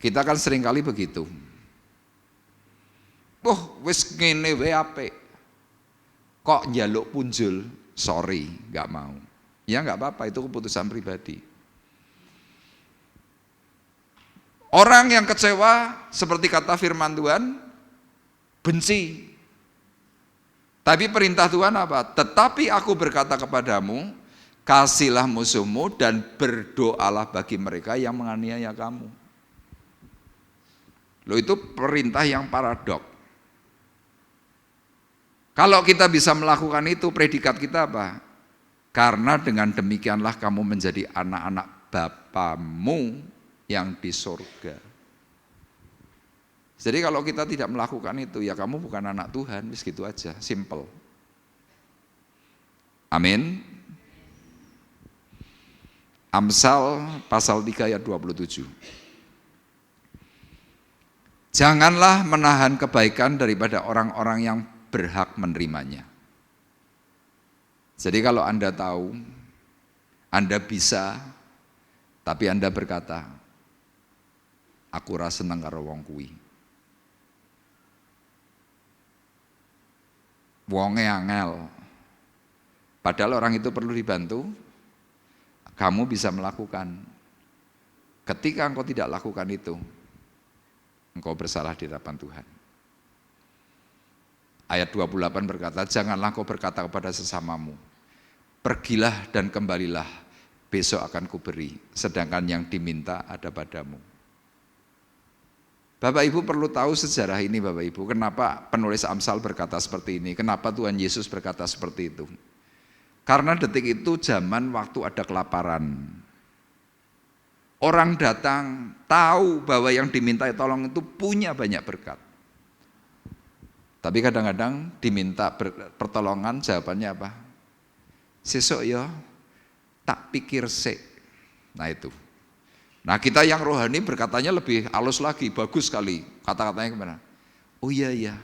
Kita kan seringkali begitu. Wis ngene wae apik. Kok njaluk punjul? Sorry, enggak mau. Ya enggak apa-apa, itu keputusan pribadi. Orang yang kecewa, seperti kata firman Tuhan, benci. Tapi perintah Tuhan apa? Tetapi aku berkata kepadamu, kasihlah musuhmu dan berdoalah bagi mereka yang menganiaya kamu. Loh, itu perintah yang paradok. Kalau kita bisa melakukan itu, predikat kita apa? Karena dengan demikianlah kamu menjadi anak-anak Bapamu yang di surga. Jadi kalau kita tidak melakukan itu, ya kamu bukan anak Tuhan, wis gitu aja, simple. Amin. Amsal pasal 3 ayat 27. Janganlah menahan kebaikan daripada orang-orang yang berhak menerimanya. Jadi kalau Anda tahu, Anda bisa, tapi Anda berkata, aku rasa seneng karo wong kuwi. Wonge angel. Padahal orang itu perlu dibantu, kamu bisa melakukan. Ketika engkau tidak lakukan itu, engkau bersalah di hadapan Tuhan. Ayat 28 berkata, janganlah engkau berkata kepada sesamamu, pergilah dan kembalilah, besok akan kuberi, sedangkan yang diminta ada padamu. Bapak Ibu perlu tahu sejarah ini Bapak Ibu, kenapa penulis Amsal berkata seperti ini, kenapa Tuhan Yesus berkata seperti itu. Karena detik itu zaman waktu ada kelaparan. Orang datang tahu bahwa yang diminta tolong itu punya banyak berkat. Tapi kadang-kadang diminta pertolongan, jawabannya apa? Sesuk ya, tak pikir sik. Nah itu. Nah kita yang rohani berkatanya lebih halus lagi, bagus sekali. Kata-katanya gimana? Oh iya,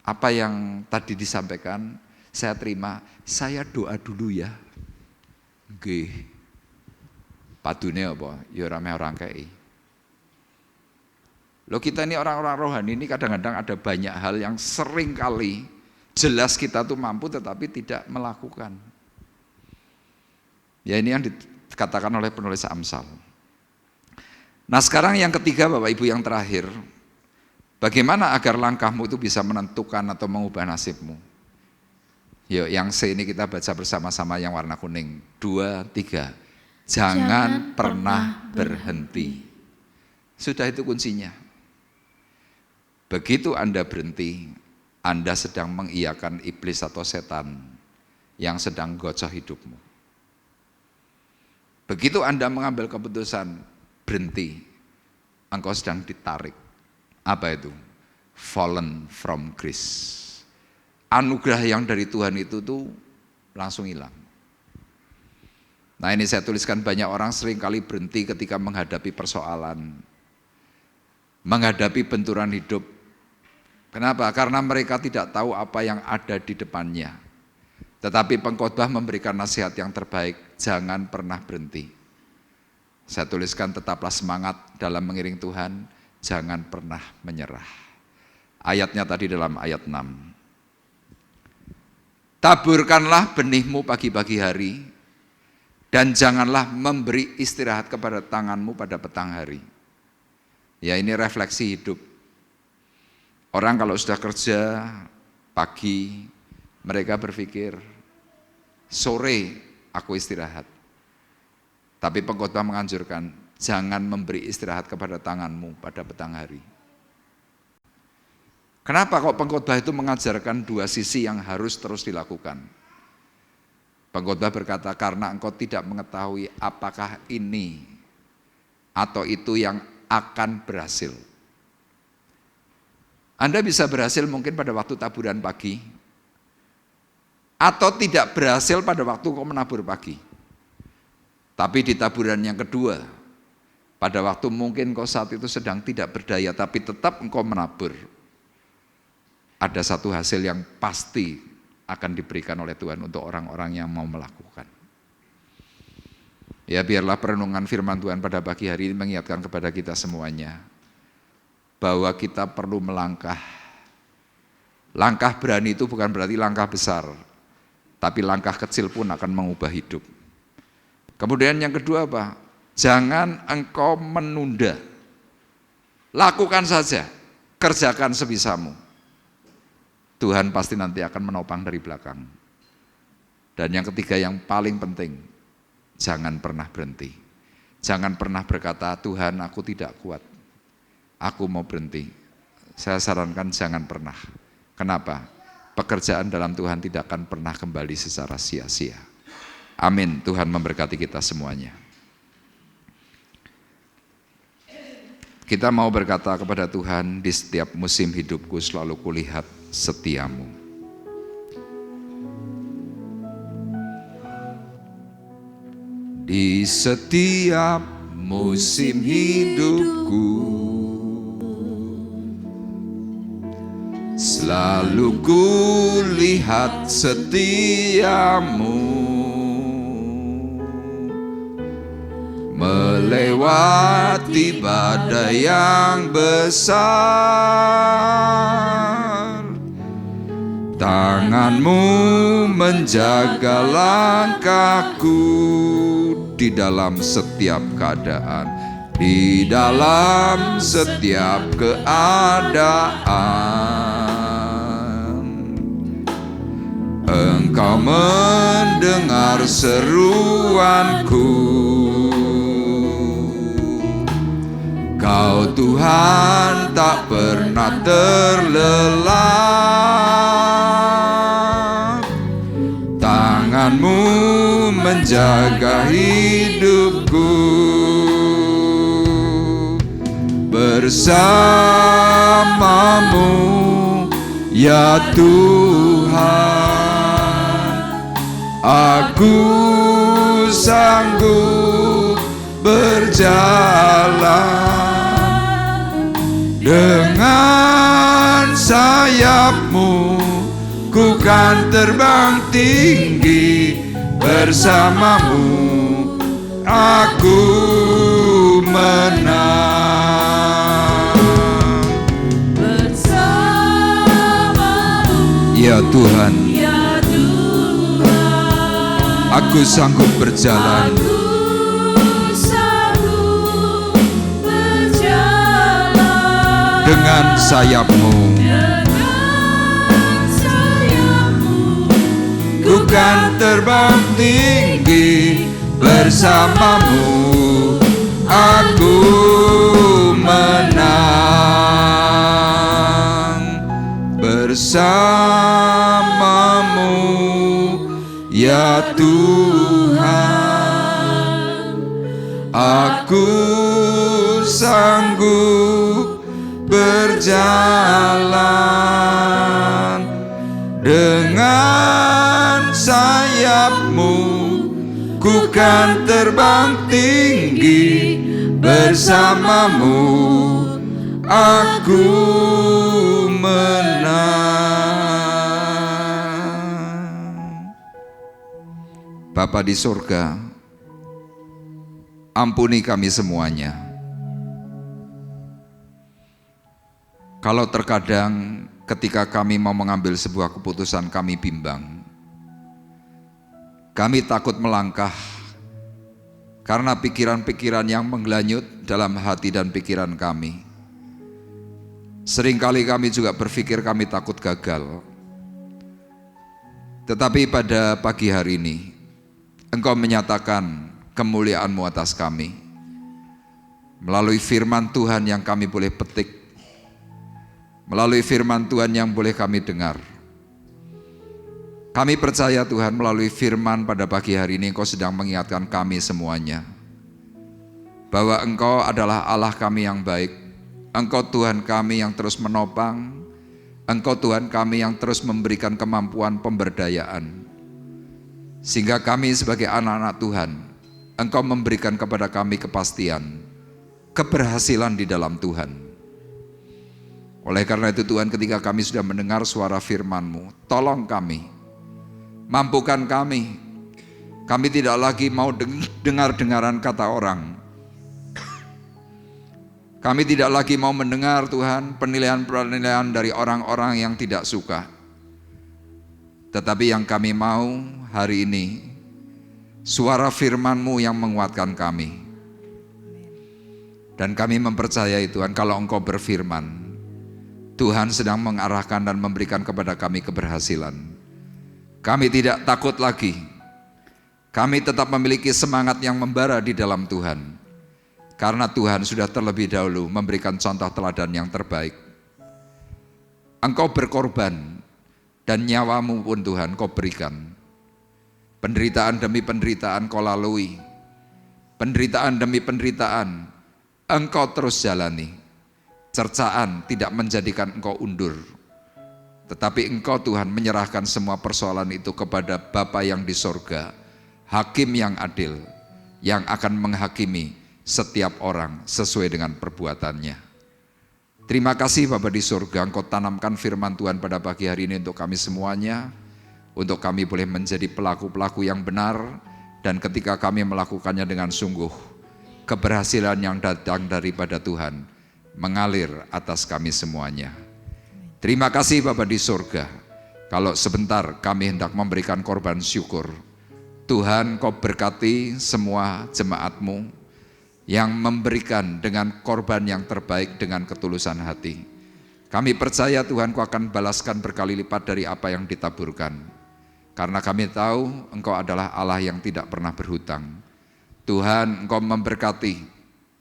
apa yang tadi disampaikan, saya terima, saya doa dulu ya. Nggih. Padune apa? Ya rame orang kei. Loh kita ini orang-orang rohani ini kadang-kadang ada banyak hal yang sering kali jelas kita tuh mampu tetapi tidak melakukan. Ya ini yang dikatakan oleh penulis Amsal. Nah sekarang yang ketiga Bapak Ibu yang terakhir, bagaimana agar langkahmu itu bisa menentukan atau mengubah nasibmu? Yuk yang C ini kita baca bersama-sama yang warna kuning. 2, 3. Jangan pernah berhenti. Sudah itu kuncinya. Begitu Anda berhenti, Anda sedang mengiyakan iblis atau setan yang sedang gocoh hidupmu. Begitu Anda mengambil keputusan berhenti, engkau sedang ditarik. Apa itu? Fallen from grace. Anugerah yang dari Tuhan itu tuh langsung hilang. Nah ini saya tuliskan, banyak orang seringkali berhenti ketika menghadapi persoalan, menghadapi benturan hidup. Kenapa? Karena mereka tidak tahu apa yang ada di depannya. Tetapi pengkhotbah memberikan nasihat yang terbaik, jangan pernah berhenti. Saya tuliskan tetaplah semangat dalam mengiring Tuhan, jangan pernah menyerah. Ayatnya tadi dalam ayat 6. Taburkanlah benihmu pagi-pagi hari, dan janganlah memberi istirahat kepada tanganmu pada petang hari. Ya, ini refleksi hidup. Orang kalau sudah kerja pagi, mereka berpikir sore aku istirahat. Tapi pengkhotbah menganjurkan, jangan memberi istirahat kepada tanganmu pada petang hari. Kenapa kok pengkhotbah itu mengajarkan dua sisi yang harus terus dilakukan? Pengkhotbah berkata, karena engkau tidak mengetahui apakah ini atau itu yang akan berhasil. Anda bisa berhasil mungkin pada waktu taburan pagi, atau tidak berhasil pada waktu kau menabur pagi. Tapi di taburan yang kedua, pada waktu mungkin kau saat itu sedang tidak berdaya, tapi tetap engkau menabur, ada satu hasil yang pasti akan diberikan oleh Tuhan untuk orang-orang yang mau melakukan. Ya, biarlah perenungan firman Tuhan pada pagi hari ini mengingatkan kepada kita semuanya bahwa kita perlu melangkah. Langkah berani itu bukan berarti langkah besar, tapi langkah kecil pun akan mengubah hidup. Kemudian yang kedua apa? Jangan engkau menunda. Lakukan saja, kerjakan sebisamu. Tuhan pasti nanti akan menopang dari belakang. Dan yang ketiga yang paling penting, jangan pernah berhenti. Jangan pernah berkata, Tuhan aku tidak kuat, aku mau berhenti. Saya sarankan jangan pernah. Kenapa? Pekerjaan dalam Tuhan tidak akan pernah kembali secara sia-sia. Amin. Tuhan memberkati kita semuanya. Kita mau berkata kepada Tuhan, di setiap musim hidupku selalu kulihat setiamu. Di setiap musim hidupku selalu kulihat setiamu, melewati badai yang besar. Tanganmu menjaga langkahku di dalam setiap keadaan, di dalam setiap keadaan. Engkau mendengar seruanku, Kau Tuhan tak pernah terlelap. Tanganmu menjaga hidupku. Bersamamu ya Tuhan, aku sanggup berjalan. Dengan sayapmu ku kan terbang tinggi, bersamamu aku menang. Bersamamu Ya Tuhan, ya Tuhan, aku sanggup berjalan. Dengan sayapmu, ku kan terbang tinggi, bersamamu aku menang. Bersamamu ya Tuhan, aku sanggup berjalan. Dengan sayapmu ku kan terbang tinggi, bersamamu aku menang. Bapa di surga, ampuni kami semuanya. Kalau terkadang ketika kami mau mengambil sebuah keputusan kami bimbang, kami takut melangkah karena pikiran-pikiran yang menggelanyut dalam hati dan pikiran kami. Seringkali kami juga berpikir kami takut gagal. Tetapi pada pagi hari ini, Engkau menyatakan kemuliaan-Mu atas kami. Melalui firman Tuhan yang kami boleh petik, melalui firman Tuhan yang boleh kami dengar. Kami percaya Tuhan, melalui firman pada pagi hari ini Engkau sedang mengingatkan kami semuanya bahwa Engkau adalah Allah kami yang baik. Engkau Tuhan kami yang terus menopang. Engkau Tuhan kami yang terus memberikan kemampuan pemberdayaan. Sehingga kami sebagai anak-anak Tuhan, Engkau memberikan kepada kami kepastian, keberhasilan di dalam Tuhan. Oleh karena itu Tuhan, ketika kami sudah mendengar suara firman-Mu, tolong kami, mampukan kami. Kami tidak lagi mau dengar-dengaran kata orang. Kami tidak lagi mau mendengar Tuhan penilaian-penilaian dari orang-orang yang tidak suka. Tetapi yang kami mau hari ini, suara firman-Mu yang menguatkan kami. Dan kami mempercayai Tuhan, kalau Engkau berfirman, Tuhan sedang mengarahkan dan memberikan kepada kami keberhasilan. Kami tidak takut lagi. Kami tetap memiliki semangat yang membara di dalam Tuhan. Karena Tuhan sudah terlebih dahulu memberikan contoh teladan yang terbaik. Engkau berkorban dan nyawa-Mu pun Tuhan Kau berikan. Penderitaan demi penderitaan Kau lalui. Penderitaan demi penderitaan Engkau terus jalani. Cercaan tidak menjadikan Engkau undur. Tetapi Engkau Tuhan menyerahkan semua persoalan itu kepada Bapa yang di sorga, Hakim yang adil, yang akan menghakimi setiap orang sesuai dengan perbuatannya. Terima kasih Bapa di surga, Engkau tanamkan firman Tuhan pada pagi hari ini untuk kami semuanya, untuk kami boleh menjadi pelaku-pelaku yang benar, dan ketika kami melakukannya dengan sungguh, keberhasilan yang datang daripada Tuhan mengalir atas kami semuanya. Terima kasih Bapa di surga, kalau sebentar kami hendak memberikan korban syukur. Tuhan, Kau berkati semua jemaat-Mu yang memberikan dengan korban yang terbaik dengan ketulusan hati. Kami percaya Tuhan, Kau akan balaskan berkali lipat dari apa yang ditaburkan. Karena kami tahu Engkau adalah Allah yang tidak pernah berhutang. Tuhan, Engkau memberkati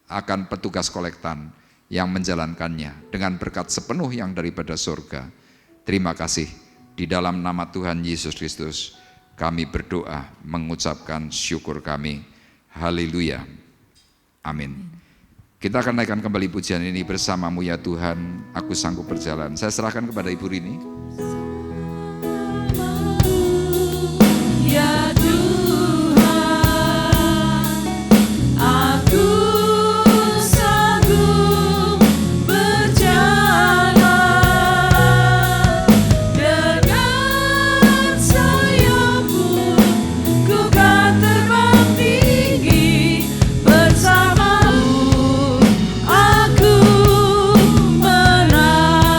akan petugas kolektan yang menjalankannya dengan berkat sepenuh yang daripada surga. Terima kasih. Di dalam nama Tuhan Yesus Kristus kami berdoa mengucapkan syukur kami. Haleluya. Amin. Kita akan naikkan kembali pujian ini bersama-Mu ya Tuhan, aku sanggup berjalan. Saya serahkan kepada Ibu Rini. Ya Tuhan, aku sanggup berjalan dengan sayap-Mu, ku kan terbang tinggi bersama-Mu, aku menang.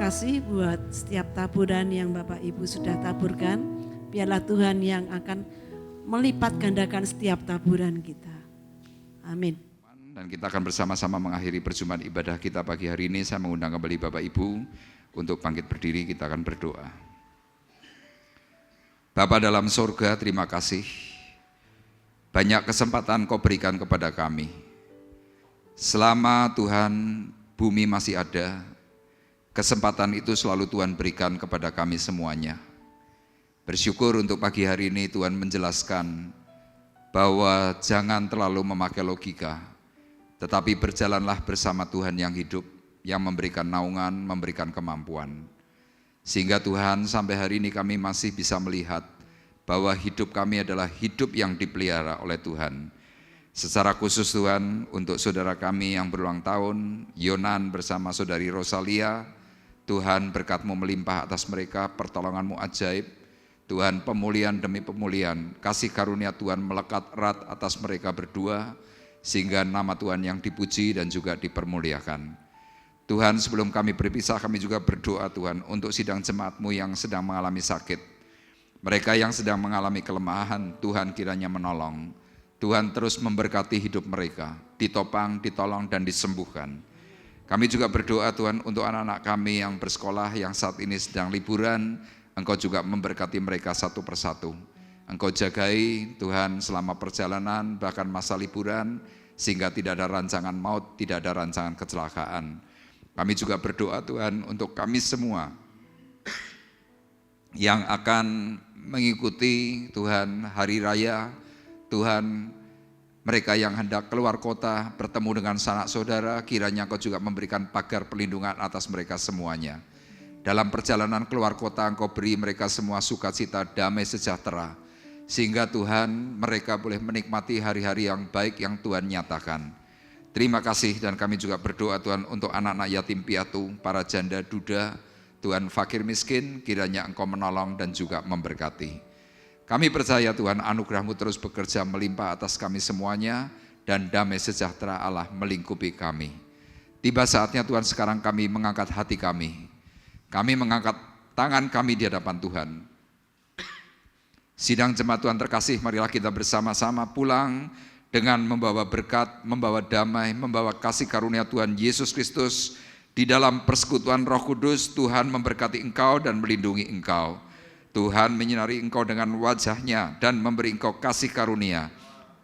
kasih buat setiap taburan yang Bapak Ibu sudah taburkan. Biarlah Tuhan yang akan melipat gandakan setiap taburan kita. Amin. Dan kita akan bersama-sama mengakhiri perjumpaan ibadah kita pagi hari ini. Saya mengundang kembali Bapak Ibu untuk bangkit berdiri, kita akan berdoa. Bapa dalam surga, terima kasih. Banyak kesempatan Kau berikan kepada kami. Selama Tuhan bumi masih ada, kesempatan itu selalu Tuhan berikan kepada kami semuanya. Bersyukur untuk pagi hari ini Tuhan menjelaskan bahwa jangan terlalu memakai logika, tetapi berjalanlah bersama Tuhan yang hidup, yang memberikan naungan, memberikan kemampuan. Sehingga Tuhan sampai hari ini kami masih bisa melihat bahwa hidup kami adalah hidup yang dipelihara oleh Tuhan. Secara khusus Tuhan, untuk saudara kami yang berulang tahun, Yonan bersama saudari Rosalia, Tuhan berkat-Mu melimpah atas mereka, pertolongan-Mu ajaib. Tuhan, pemulihan demi pemulihan, kasih karunia Tuhan melekat erat atas mereka berdua, sehingga nama Tuhan yang dipuji dan juga dipermuliakan. Tuhan, sebelum kami berpisah, kami juga berdoa Tuhan untuk sidang jemaat-Mu yang sedang mengalami sakit. Mereka yang sedang mengalami kelemahan, Tuhan kiranya menolong. Tuhan terus memberkati hidup mereka, ditopang, ditolong, dan disembuhkan. Kami juga berdoa Tuhan untuk anak-anak kami yang bersekolah, yang saat ini sedang liburan, Engkau juga memberkati mereka satu persatu. Engkau jagai Tuhan selama perjalanan, bahkan masa liburan, sehingga tidak ada rancangan maut, tidak ada rancangan kecelakaan. Kami juga berdoa Tuhan untuk kami semua yang akan mengikuti Tuhan hari raya, Tuhan mereka yang hendak keluar kota bertemu dengan sanak saudara, kiranya Engkau juga memberikan pagar perlindungan atas mereka semuanya. Dalam perjalanan keluar kota Engkau beri mereka semua sukacita, damai, sejahtera. Sehingga Tuhan mereka boleh menikmati hari-hari yang baik yang Tuhan nyatakan. Terima kasih dan kami juga berdoa Tuhan untuk anak-anak yatim piatu, para janda duda, Tuhan fakir miskin, kiranya Engkau menolong dan juga memberkati. Kami percaya Tuhan anugerah-Mu terus bekerja melimpah atas kami semuanya dan damai sejahtera Allah melingkupi kami. Tiba saatnya Tuhan sekarang kami mengangkat hati kami. Kami mengangkat tangan kami di hadapan Tuhan. Sidang jemaat Tuhan terkasih, marilah kita bersama-sama pulang dengan membawa berkat, membawa damai, membawa kasih karunia Tuhan Yesus Kristus. Di dalam persekutuan Roh Kudus, Tuhan memberkati engkau dan melindungi engkau. Tuhan menyinari engkau dengan wajah-Nya dan memberi engkau kasih karunia.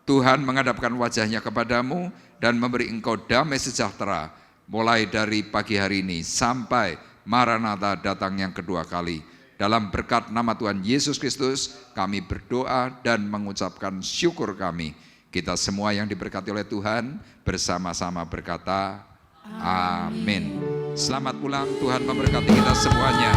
Tuhan menghadapkan wajah-Nya kepadamu dan memberi engkau damai sejahtera, mulai dari pagi hari ini sampai Maranatha datang yang kedua kali. Dalam berkat nama Tuhan Yesus Kristus, kami berdoa dan mengucapkan syukur kami. Kita semua yang diberkati oleh Tuhan, bersama-sama berkata, Amin. Selamat pulang, Tuhan memberkati kita semuanya.